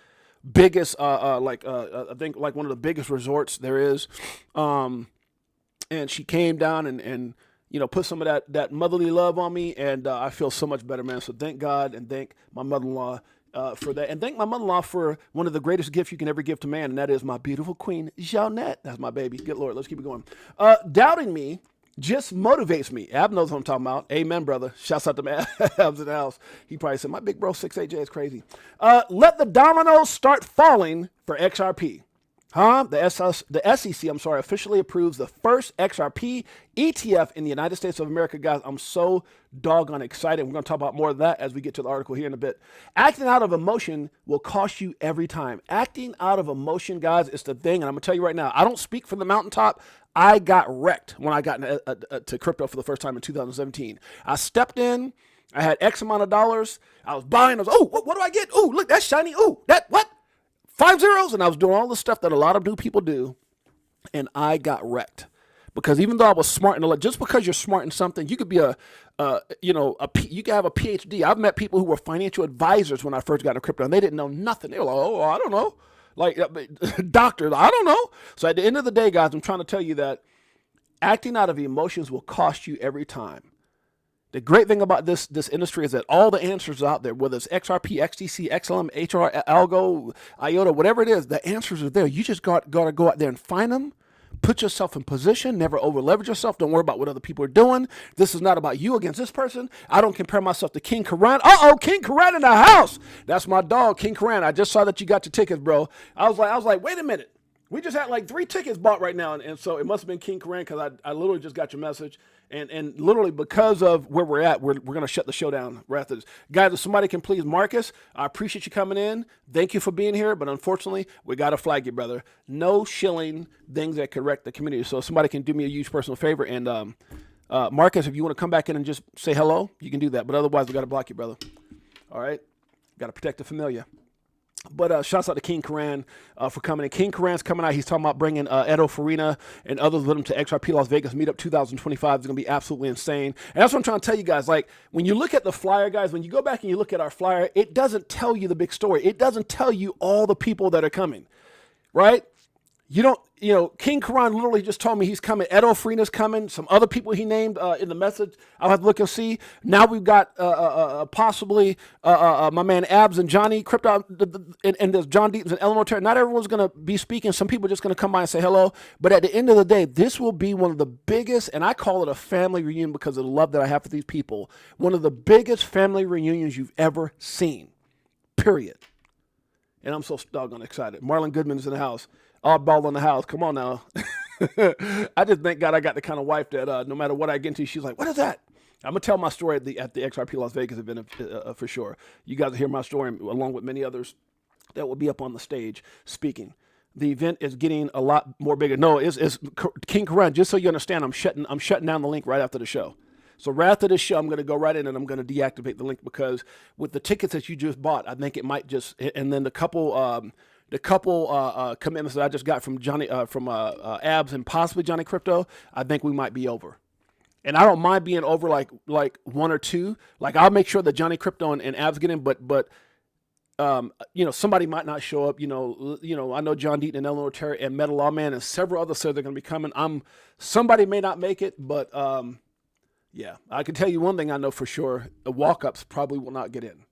I think like one of the biggest resorts there is. And she came down and you know, put some of that motherly love on me, and I feel so much better, man. So thank God and thank my mother-in-law for that. And thank my mother-in-law for one of the greatest gifts you can ever give to man, and that is my beautiful queen, Jeanette. That's my baby. Good Lord, let's keep it going. Doubting me just motivates me. Ab knows what I'm talking about. Amen, brother. Shouts out to man Abs in the house. He probably said, my big bro 6AJ is crazy. Let the dominoes start falling for XRP. The SEC, officially approves the first XRP ETF in the United States of America. Guys, I'm so doggone excited. We're going to talk about more of that as we get to the article here in a bit. Acting out of emotion will cost you every time. Acting out of emotion, guys, is the thing. And I'm going to tell you right now, I don't speak from the mountaintop. I got wrecked when I got to crypto for the first time in 2017. I stepped in. I had X amount of dollars. I was buying. What do I get? Oh, look, that's shiny. Oh, that what? 5 zeros, and I was doing all the stuff that a lot of new people do, and I got wrecked. Because even though I was smart in just because you're smart in something, you could be you could have a PhD. I've met people who were financial advisors when I first got into crypto, and they didn't know nothing. They were like, oh, I don't know. Like doctors, I don't know. So at the end of the day, guys, I'm trying to tell you that acting out of emotions will cost you every time. The great thing about this industry is that all the answers are out there, whether it's XRP, XDC, XLM, HR, Algo, IOTA, whatever it is, the answers are there. You just got to go out there and find them, put yourself in position, never over leverage yourself. Don't worry about what other people are doing. This is not about you against this person. I don't compare myself to King Karan. King Karan in the house. That's my dog, King Karan. I just saw that you got your tickets, bro. I was like, wait a minute. We just had like 3 tickets bought right now, and so it must have been King Karan because I literally just got your message, and literally because of where we're at, we're going to shut the show down right after this. Guys, if somebody can please, Marcus, I appreciate you coming in. Thank you for being here, but unfortunately, we got to flag you, brother. No shilling things that could wreck the community. So if somebody can do me a huge personal favor, and Marcus, if you want to come back in and just say hello, you can do that, but otherwise, we got to block you, brother. All right? Got to protect the familia. But shouts out to King Karan for coming in. King Karan's coming out. He's talking about bringing Edo Farina and others with him to XRP Las Vegas Meetup 2025. It's going to be absolutely insane. And that's what I'm trying to tell you guys. Like, when you look at the flyer, guys, when you go back and you look at our flyer, it doesn't tell you the big story. It doesn't tell you all the people that are coming, right? King Karan literally just told me he's coming. Edo Farina's coming. Some other people he named in the message. I'll have to look and see. Now we've got possibly my man Abs and Johnny Crypto, and there's John Deep's and Eleanor Terry. Not everyone's going to be speaking. Some people are just going to come by and say hello. But at the end of the day, this will be one of the biggest, and I call it a family reunion because of the love that I have for these people, one of the biggest family reunions you've ever seen, period. And I'm so doggone excited. Marlon Goodman's in the house. Oddball in the house. Come on now. I just thank God I got the kind of wife that no matter what I get into, she's like, what is that? I'm going to tell my story at the XRP Las Vegas event for sure. You guys will hear my story along with many others that will be up on the stage speaking. The event is getting a lot more bigger. No, it's King Karan. Just so you understand, I'm shutting down the link right after the show. So right after this show, I'm going to go right in and I'm going to deactivate the link because with the tickets that you just bought, I think it might just, and then the couple commitments that I just got from Johnny, Abs and possibly Johnny Crypto, I think we might be over. And I don't mind being over like 1 or 2. Like I'll make sure that Johnny Crypto and Abs get in, but somebody might not show up. I know John Deaton and Eleanor Terry and Metal Lawman and several others said they're going to be coming. Somebody may not make it, but yeah, I can tell you one thing I know for sure: the walk-ups probably will not get in.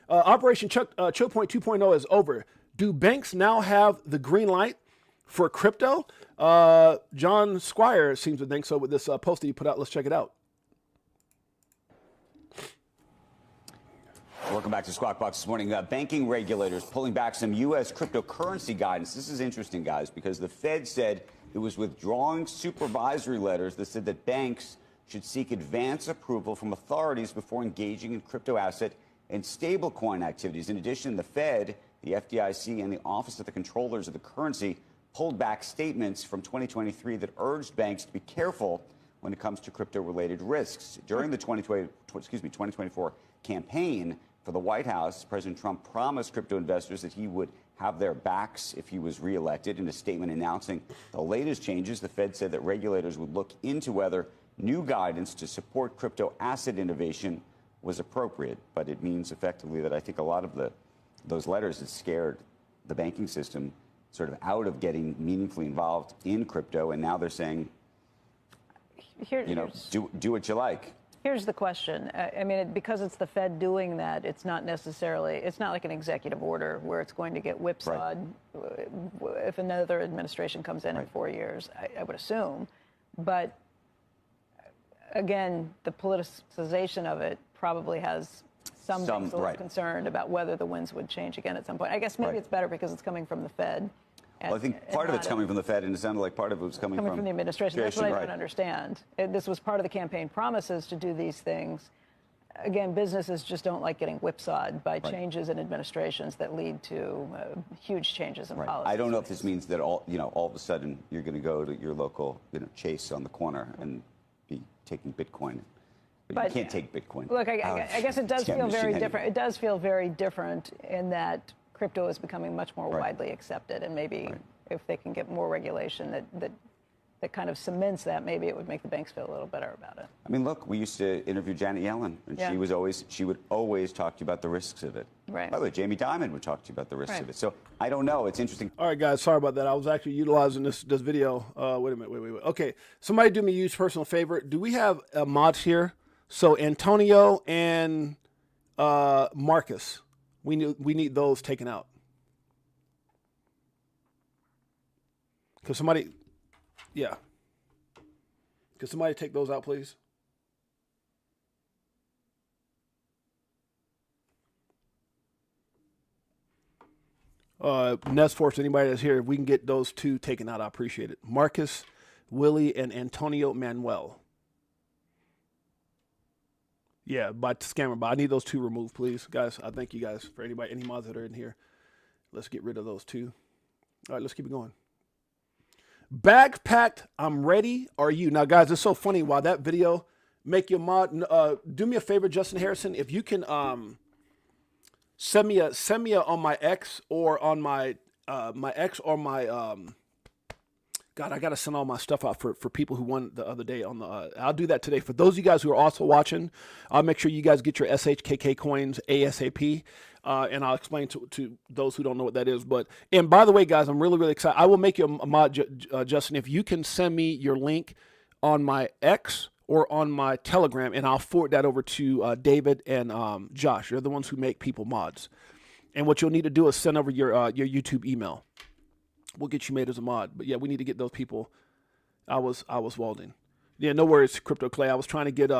Operation Choke Point 2.0 is over. Do banks now have the green light for crypto? John Squire seems to think so with this post that you put out. Let's check it out. Welcome back to Squawk Box this morning. Banking regulators pulling back some U.S. cryptocurrency guidance. This is interesting, guys, because the Fed said it was withdrawing supervisory letters that said that banks should seek advance approval from authorities before engaging in crypto asset and stablecoin activities. In addition, the Fed, the FDIC, and the Office of the Controllers of the Currency pulled back statements from 2023 that urged banks to be careful when it comes to crypto-related risks. During the 2024 campaign for the White House, President Trump promised crypto investors that he would have their backs if he was reelected. In a statement announcing the latest changes, the Fed said that regulators would look into whether new guidance to support crypto asset innovation was appropriate. But it means effectively that I think a lot of those letters have scared the banking system sort of out of getting meaningfully involved in crypto. And now they're saying, do what you like. Here's the question. I mean, because it's the Fed doing that, it's not like an executive order where it's going to get whipsawed if another administration comes in 4 years, I would assume. But again, the politicization of it probably has some banks a little right. concerned about whether the winds would change again at some point. I guess maybe it's better because it's coming from the Fed. Well, I think part of it's coming from the Fed, and it sounded like part of it was coming from the administration. That's what I right. don't understand. This was part of the campaign promises to do these things. Again, businesses just don't like getting whipsawed by changes in administrations that lead to huge changes in policy. I don't know if this means that all of a sudden you're going to go to your local Chase on the corner and be taking Bitcoin. But you can't take Bitcoin. Look, I guess it does feel very different. It does feel very different in that crypto is becoming much more widely accepted, and maybe if they can get more regulation that kind of cements that, maybe it would make the banks feel a little better about it. I mean, look, we used to interview Janet Yellen, and she would always talk to you about the risks of it. Right. By the way, Jamie Dimon would talk to you about the risks of it. So I don't know. It's interesting. All right, guys, sorry about that. I was actually utilizing this video. Wait a minute. Wait. Okay, somebody do me a huge personal favor. Do we have mods here? So Antonio and Marcus, we need those taken out. Could somebody, could somebody take those out, please? Nest Force, anybody that's here, if we can get those two taken out, I appreciate it. Marcus, Willie, and Antonio Manuel. Yeah, by scammer, but I need those two removed, please. Guys, I thank you guys for any mods that are in here. Let's get rid of those two. All right, let's keep it going. Bags packed, I'm ready. Are you? Now, guys, it's so funny. While that video, make your mod. Do me a favor, Justin Harrison. If you can send me on my X or on my God, I got to send all my stuff out for people who won the other day on the, I'll do that today. For those of you guys who are also watching, I'll make sure you guys get your SHKK coins ASAP. And I'll explain to those who don't know what that is. And by the way, guys, I'm really, really excited. I will make you a mod, Justin, if you can send me your link on my X or on my Telegram, and I'll forward that over to David and Josh. They're the ones who make people mods. And what you'll need to do is send over your YouTube email. We'll get you made as a mod. But yeah, we need to get those people. I was welding. Yeah, no worries, Crypto Clay. I was trying to get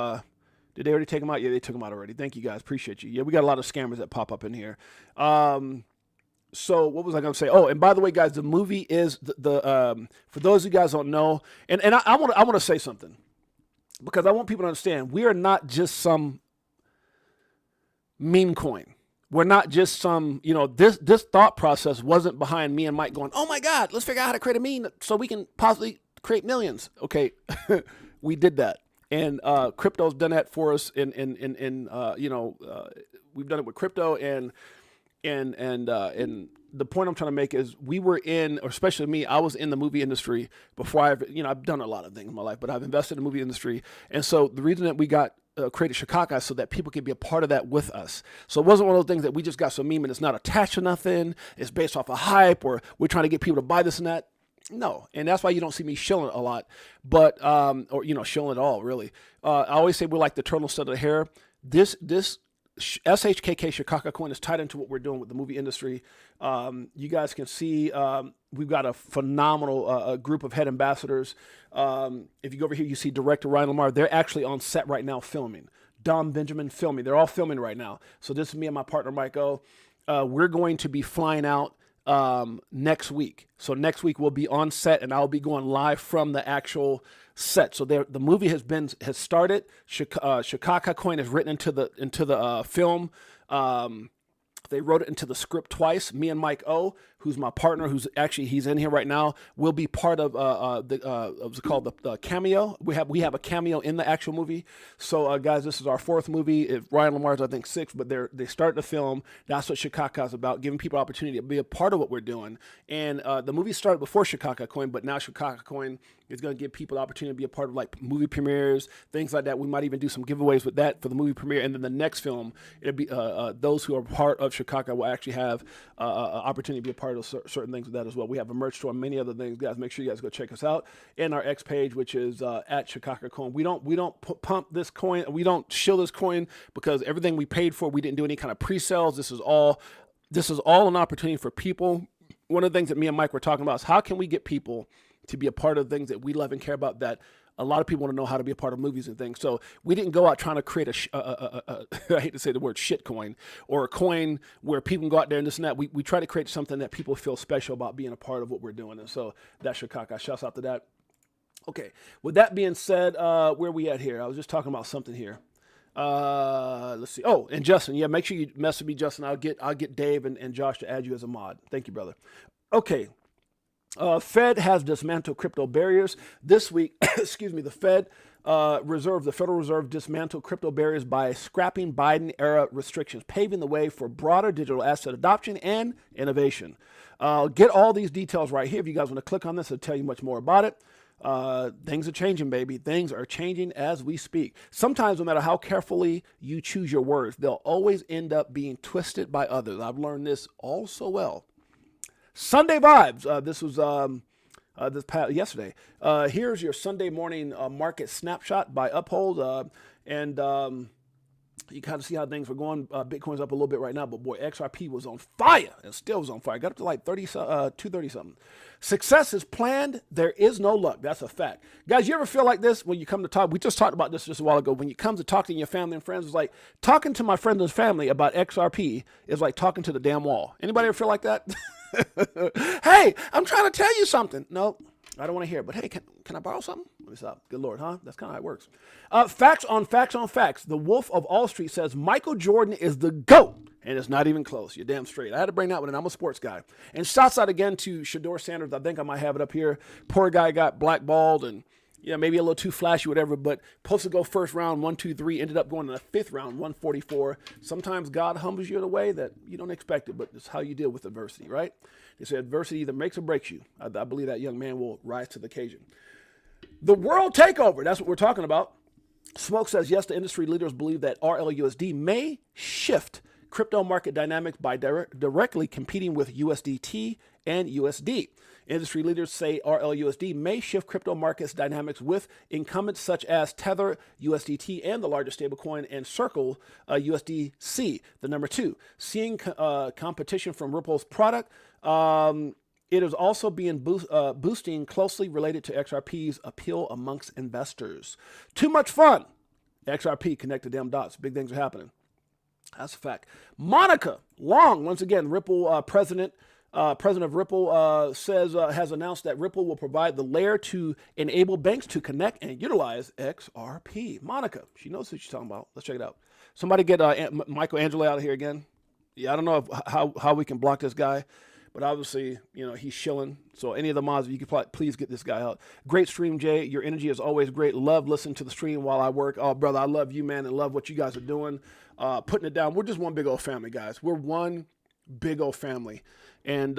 did they already take them out? Yeah, they took them out already. Thank you guys. Appreciate you. Yeah, we got a lot of scammers that pop up in here. So what was I going to say? Oh, and by the way, guys, the movie is for those of you guys who don't know, and I want to say something because I want people to understand we are not just some meme coin. We're not just some, this thought process wasn't behind me and Mike going, oh my God, let's figure out how to create a meme so we can possibly create millions. Okay, we did that. And crypto's done that for us we've done it with crypto and the point I'm trying to make is we were in, or especially me, I was in the movie industry before I've done a lot of things in my life, but I've invested in the movie industry. And so the reason that we got created Chicago so that people can be a part of that with us. So it wasn't one of those things that we just got some meme and it's not attached to nothing. It's based off of hype or we're trying to get people to buy this and that. No. And that's why you don't see me shilling a lot, but, shilling at all, really. I always say we're like the turtle instead of the hare. This SHKK Chicago coin is tied into what we're doing with the movie industry. You guys can see we've got a phenomenal group of head ambassadors. If you go over here, you see director Ryan Lamar. They're actually on set right now filming. Dom Benjamin filming. They're all filming right now. So this is me and my partner, Mike O. We're going to be flying out next week. So next week we'll be on set and I'll be going live from the actual set. So the movie has started. Chicago coin is written into the film. They wrote it into the script twice. Me and Mike O, who's my partner, he's in here right now, will be part of what's called the cameo. We have a cameo in the actual movie. So guys, this is our fourth movie. Ryan Lamar's I think sixth, but they started the film. That's what Chicago is about, giving people opportunity to be a part of what we're doing. And the movie started before Chicago Coin, but now Chicago Coin is going to give people the opportunity to be a part of like movie premieres, things like that. We might even do some giveaways with that for the movie premiere. And then the next film, it'll be those who are part of Chicago will actually have opportunity to be a part of certain things with that as well. We have a merch store and many other things, guys. Make sure you guys go check us out in our X page, which is at Chicago Coin. We don't pump this coin. We don't shill this coin because everything we paid for, we didn't do any kind of pre-sales. This is all an opportunity for people. One of the things that me and Mike were talking about is how can we get people to be a part of things that we love and care about that a lot of people want to know how to be a part of movies and things. So we didn't go out trying to create I hate to say the word shit coin, or a coin where people can go out there and this and that. We try to create something that people feel special about being a part of what we're doing. And so that's Chicago. Shouts out to that. Okay. With that being said, where we at here? I was just talking about something here. Let's see. Oh, and Justin, yeah, make sure you message me, Justin. I'll get Dave and Josh to add you as a mod. Thank you, brother. Okay. Fed has dismantled crypto barriers this week. Excuse me. The Federal Reserve dismantled crypto barriers by scrapping Biden era restrictions, paving the way for broader digital asset adoption and innovation. Get all these details right here. If you guys want to click on this, I'll tell you much more about it. Things are changing, baby. Things are changing as we speak. Sometimes, no matter how carefully you choose your words, they'll always end up being twisted by others. I've learned this all so well. Sunday vibes. This was yesterday. Here's your Sunday morning market snapshot by Uphold. And you kind of see how things were going. Bitcoin's up a little bit right now, but boy, XRP was on fire and still was on fire. Got up to like 230 something. Success is planned. There is no luck. That's a fact. Guys, you ever feel like this when you come to talk? We just talked about this just a while ago. When you come to talk to your family and friends, it's like talking to my friends and family about XRP is like talking to the damn wall. Anybody ever feel like that? Hey, I'm trying to tell you something. No, I don't want to hear it. But hey, can I borrow something? What's up? Good Lord, huh? That's kind of how it works. Facts on facts on facts. The Wolf of All Street says Michael Jordan is the GOAT. And it's not even close. You're damn straight. I had to bring that one in. I'm a sports guy. And shouts out again to Shador Sanders. I think I might have it up here. Poor guy got blackballed and, yeah, maybe a little too flashy, whatever, but supposed to go first round, 1, 2, 3, ended up going in the fifth round, 144. Sometimes God humbles you in a way that you don't expect it, but it's how you deal with adversity, right? They say adversity either makes or breaks you. I believe that young man will rise to the occasion. The world takeover, that's what we're talking about. Smoke says, yes, the industry leaders believe that RLUSD may shift crypto market dynamics by directly competing with USDT and USD. Industry leaders say RLUSD may shift crypto markets dynamics with incumbents such as Tether USDT and the largest stablecoin, and Circle USDC, the number 2. Seeing competition from Ripple's product, it is also being boosting closely related to XRP's appeal amongst investors. Too much fun. XRP, connect the damn dots. Big things are happening. That's a fact. Monica Long, once again, Ripple president of Ripple has announced that Ripple will provide the layer to enable banks to connect and utilize XRP. Monica, she knows what she's talking about. Let's check it out. Somebody get Michael Angelo out of here again. Yeah, I don't know how we can block this guy, but obviously, you know, he's shilling. So any of the mods, you could please get this guy out. Great stream, Jay. Your energy is always great. Love listening to the stream while I work. Oh, brother, I love you, man, and love what you guys are doing. Putting it down. We're just one big old family, guys. We're one big old family. And,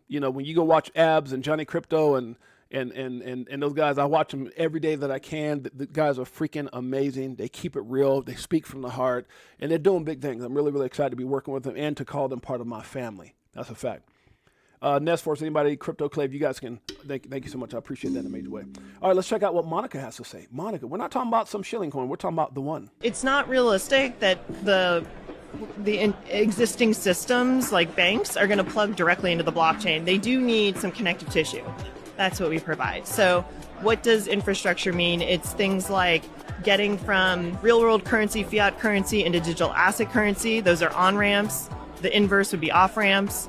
you know, when you go watch Abs and Johnny Crypto and those guys, I watch them every day that I can. The guys are freaking amazing. They keep it real. They speak from the heart, and they're doing big things. I'm really, really excited to be working with them and to call them part of my family. That's a fact. Nest Force, anybody, Crypto Clave, you guys can, thank you so much. I appreciate that in a major way. All right, let's check out what Monica has to say. Monica, we're not talking about some shilling coin. We're talking about the one. It's not realistic that the existing systems like banks are going to plug directly into the blockchain. They do need some connective tissue. That's what we provide. So what does infrastructure mean? It's things like getting from real world currency, fiat currency into digital asset currency. Those are on-ramps. The inverse would be off-ramps.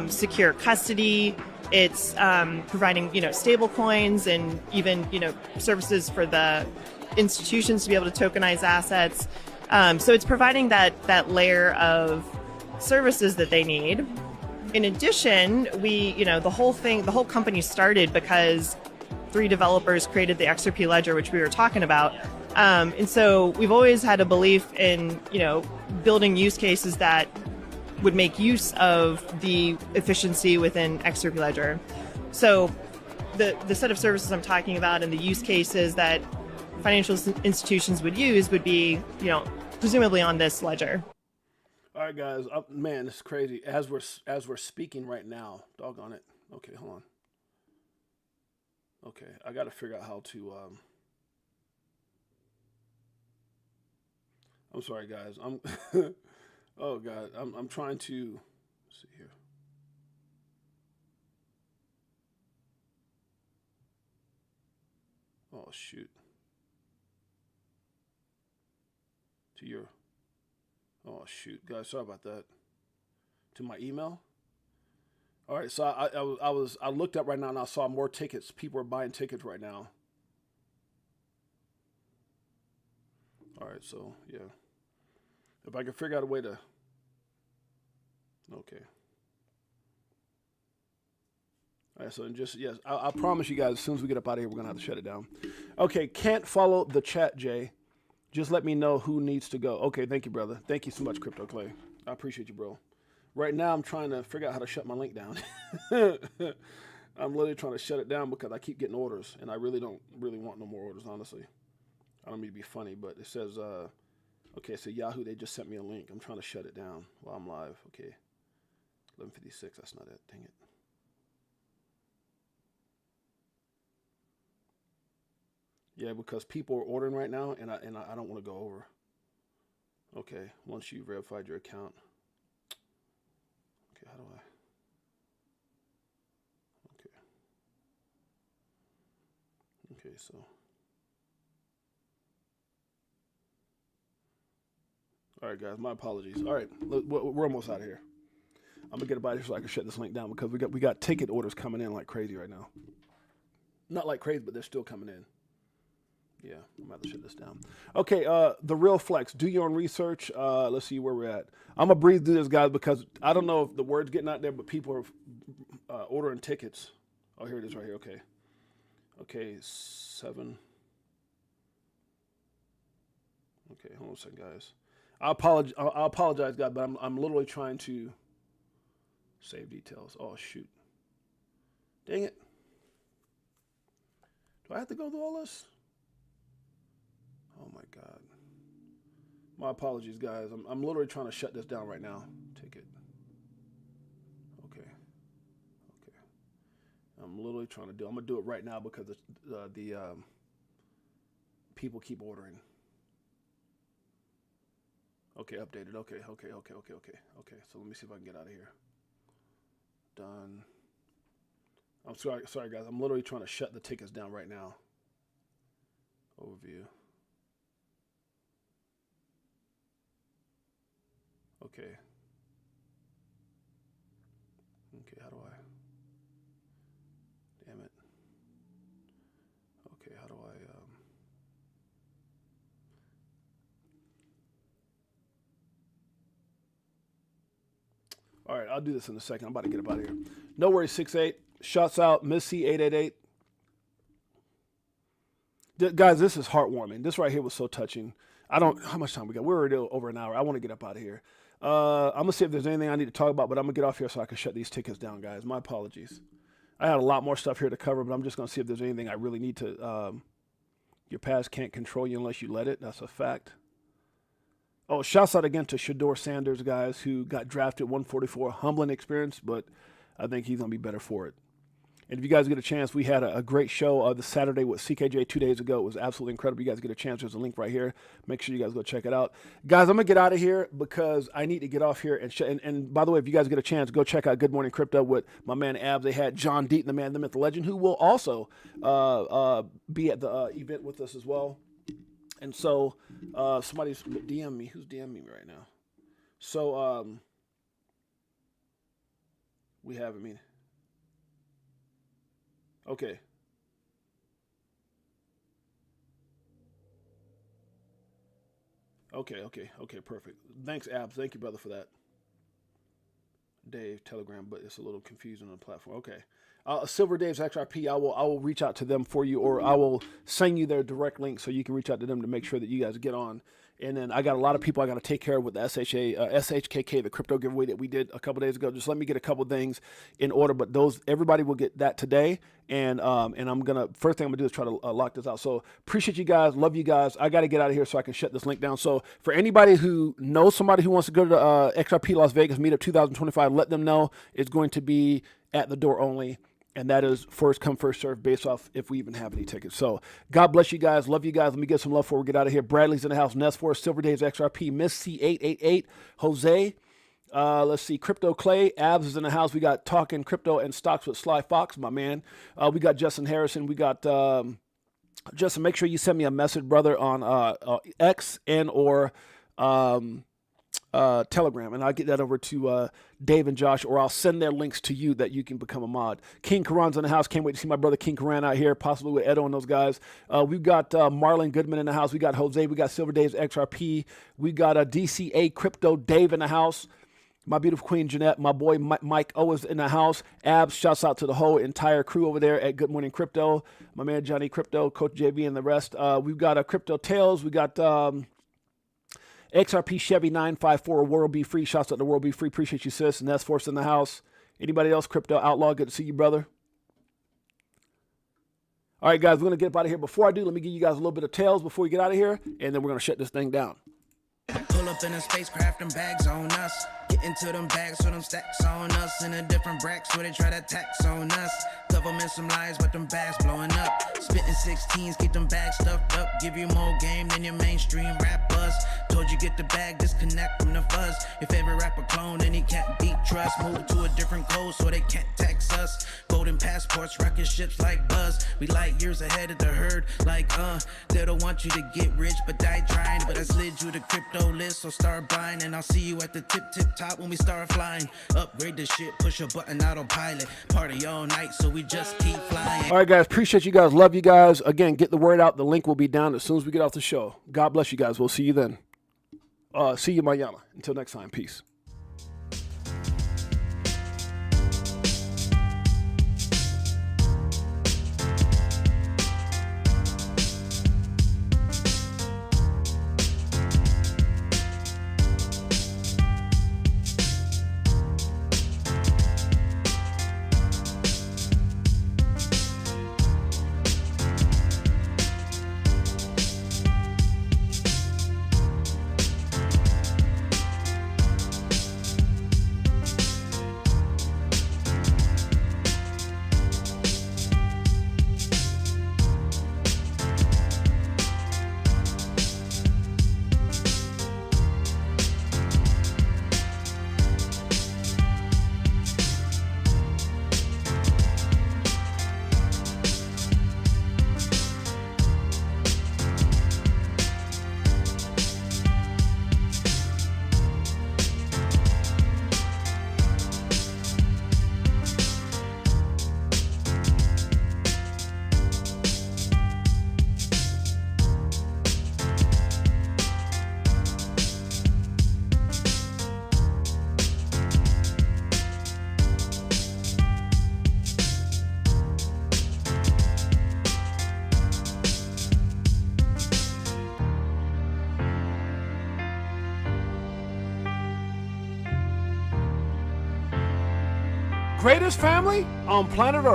Secure custody. It's providing, stable coins and even, services for the institutions to be able to tokenize assets. So it's providing that layer of services that they need. In addition, the whole company started because 3 developers created the XRP ledger, which we were talking about. And so we've always had a belief in, building use cases that would make use of the efficiency within XRP ledger. So the set of services I'm talking about and the use cases that financial institutions would use would be, presumably on this ledger. All right, guys. Man, this is crazy. As we're speaking right now, doggone it. Okay, hold on. Okay, I got to figure out how to. I'm sorry, guys. Oh God, I'm trying to. Let's see here. Oh Oh, shoot. To your, oh, shoot. Guys, sorry about that. To my email. All right, so I looked up right now and I saw more tickets. People are buying tickets right now. All right, so yeah, if I can figure out a way to, okay. All right, so just yes, I promise you guys, as soon as we get up out of here, we're gonna have to shut it down. Okay, can't follow the chat, Jay. Just let me know who needs to go. Okay, thank you, brother. Thank you so much, Crypto Clay. I appreciate you, bro. Right now, I'm trying to figure out how to shut my link down. I'm literally trying to shut it down because I keep getting orders, and I really don't want no more orders, honestly. I don't mean to be funny, but it says, okay, so Yahoo, they just sent me a link. I'm trying to shut it down while I'm live. Okay, 11:56, that's not it. Dang it. Yeah, because people are ordering right now, and I don't want to go over. Okay, once you verified your account. Okay, how do I? Okay. Okay, so. All right, guys, my apologies. All right, we're almost out of here. I'm gonna get about here so I can shut this link down because we got ticket orders coming in like crazy right now. Not like crazy, but they're still coming in. Yeah, I'm about to shut this down. Okay, the real flex. Do your own research. Let's see where we're at. I'm gonna breeze through this, guys, because I don't know if the word's getting out there, but people are ordering tickets. Oh, here it is right here. Okay. Okay, 7. Okay, hold on a second, guys. I apologize, guys, but I'm literally trying to save details. Oh, shoot. Dang it. Do I have to go through all this? Oh my God. My apologies, guys. I'm literally trying to shut this down right now. Ticket. Okay. Okay. I'm literally trying to do. I'm gonna do it right now because the people keep ordering. Okay, updated. Okay. So let me see if I can get out of here. Done. I'm sorry, guys. I'm literally trying to shut the tickets down right now. Overview. Okay. Okay, how do I? Damn it. Okay, how do I? All right, I'll do this in a second. I'm about to get up out of here. No worries, 6'8". Shots out, Miss C 888. Guys, this is heartwarming. This right here was so touching. How much time we got? We're already over an hour. I want to get up out of here. I'm going to see if there's anything I need to talk about, but I'm going to get off here so I can shut these tickets down, guys. My apologies. I had a lot more stuff here to cover, but I'm just going to see if there's anything I really need to. Your past can't control you unless you let it. That's a fact. Oh, shouts out again to Shador Sanders, guys, who got drafted 144. Humbling experience, but I think he's going to be better for it. And if you guys get a chance, we had a great show this Saturday with CKJ 2 days ago. It was absolutely incredible. You guys get a chance, there's a link right here. Make sure you guys go check it out. Guys, I'm going to get out of here because I need to get off here. And by the way, if you guys get a chance, go check out Good Morning Crypto with my man Abs. They had John Deaton, the man, the myth, the legend, who will also be at the event with us as well. And so somebody's DM me. Who's DMing me right now? So we have, okay. Okay, perfect. Thanks, Abs. Thank you, brother, for that. Dave, Telegram, but it's a little confusing on the platform. Okay. Silver Dave's XRP, I will reach out to them for you, or I will send you their direct link so you can reach out to them to make sure that you guys get on. And then I got a lot of people I got to take care of with the SHKK, the crypto giveaway that we did a couple days ago. Just let me get a couple things in order, but everybody will get that today. And I'm gonna first thing I'm gonna do is try to lock this out. So appreciate you guys, love you guys. I got to get out of here so I can shut this link down. So for anybody who knows somebody who wants to go to XRP Las Vegas Meetup 2025, let them know it's going to be at the door only. And that is first come, first serve based off if we even have any tickets. So God bless you guys. Love you guys. Let me get some love before we get out of here. Bradley's in the house. Nest Force, Silver Days, XRP, Miss C888, Jose. Let's see. Crypto Clay. Abs is in the house. We got Talking Crypto and Stocks with Sly Fox, my man. We got Justin Harrison. We got just make sure you send me a message, brother, on X and or Telegram, and I'll get that over to Dave and Josh, or I'll send their links to you that you can become a mod. King Karan's in the house. Can't wait to see my brother King Karan out here, possibly with Edo and those guys. We've got Marlon Goodman in the house. We got Jose. We got Silver Dave's XRP. We got DCA Crypto Dave in the house. My beautiful queen Jeanette, my boy Mike O is in the house. Abs, shouts out to the whole entire crew over there at Good Morning Crypto. My man Johnny Crypto, Coach JB, and the rest. We've got Crypto Tales. We got XRP Chevy 954, World Be Free. Shouts out to World Be Free. Appreciate you, sis. And that's Force in the house. Anybody else? Crypto Outlaw, good to see you, brother. All right, guys, we're going to get up out of here. Before I do, let me give you guys a little bit of tails before we get out of here, and then we're going to shut this thing down. Pull up in a spacecraft and bags on us. Get into them bags so them stacks on us. In a different bracks where they try to tax on us. Government some lies but them bags blowing up. Spitting 16s, keep them bags stuffed up. Give you more game than your mainstream rap buzz. Told you get the bag, disconnect from the fuzz. Your favorite rapper clone and he can't beat trust. Move to a different code so they can't tax us. Golden passports, rocket ships like Buzz. We light years ahead of the herd like they don't want you to get rich but die trying. But I slid you the crypto list, so start buying. And I'll see you at the tip top when we start flying. Upgrade the shit, push a button, autopilot. Party all night so we just keep flying. All right, guys, appreciate you guys. Love you guys. Again, get the word out. The link will be down as soon as we get off the show. God bless you guys. We'll see you then. See you mañana. Until next time. Peace. Greatest family on planet Earth.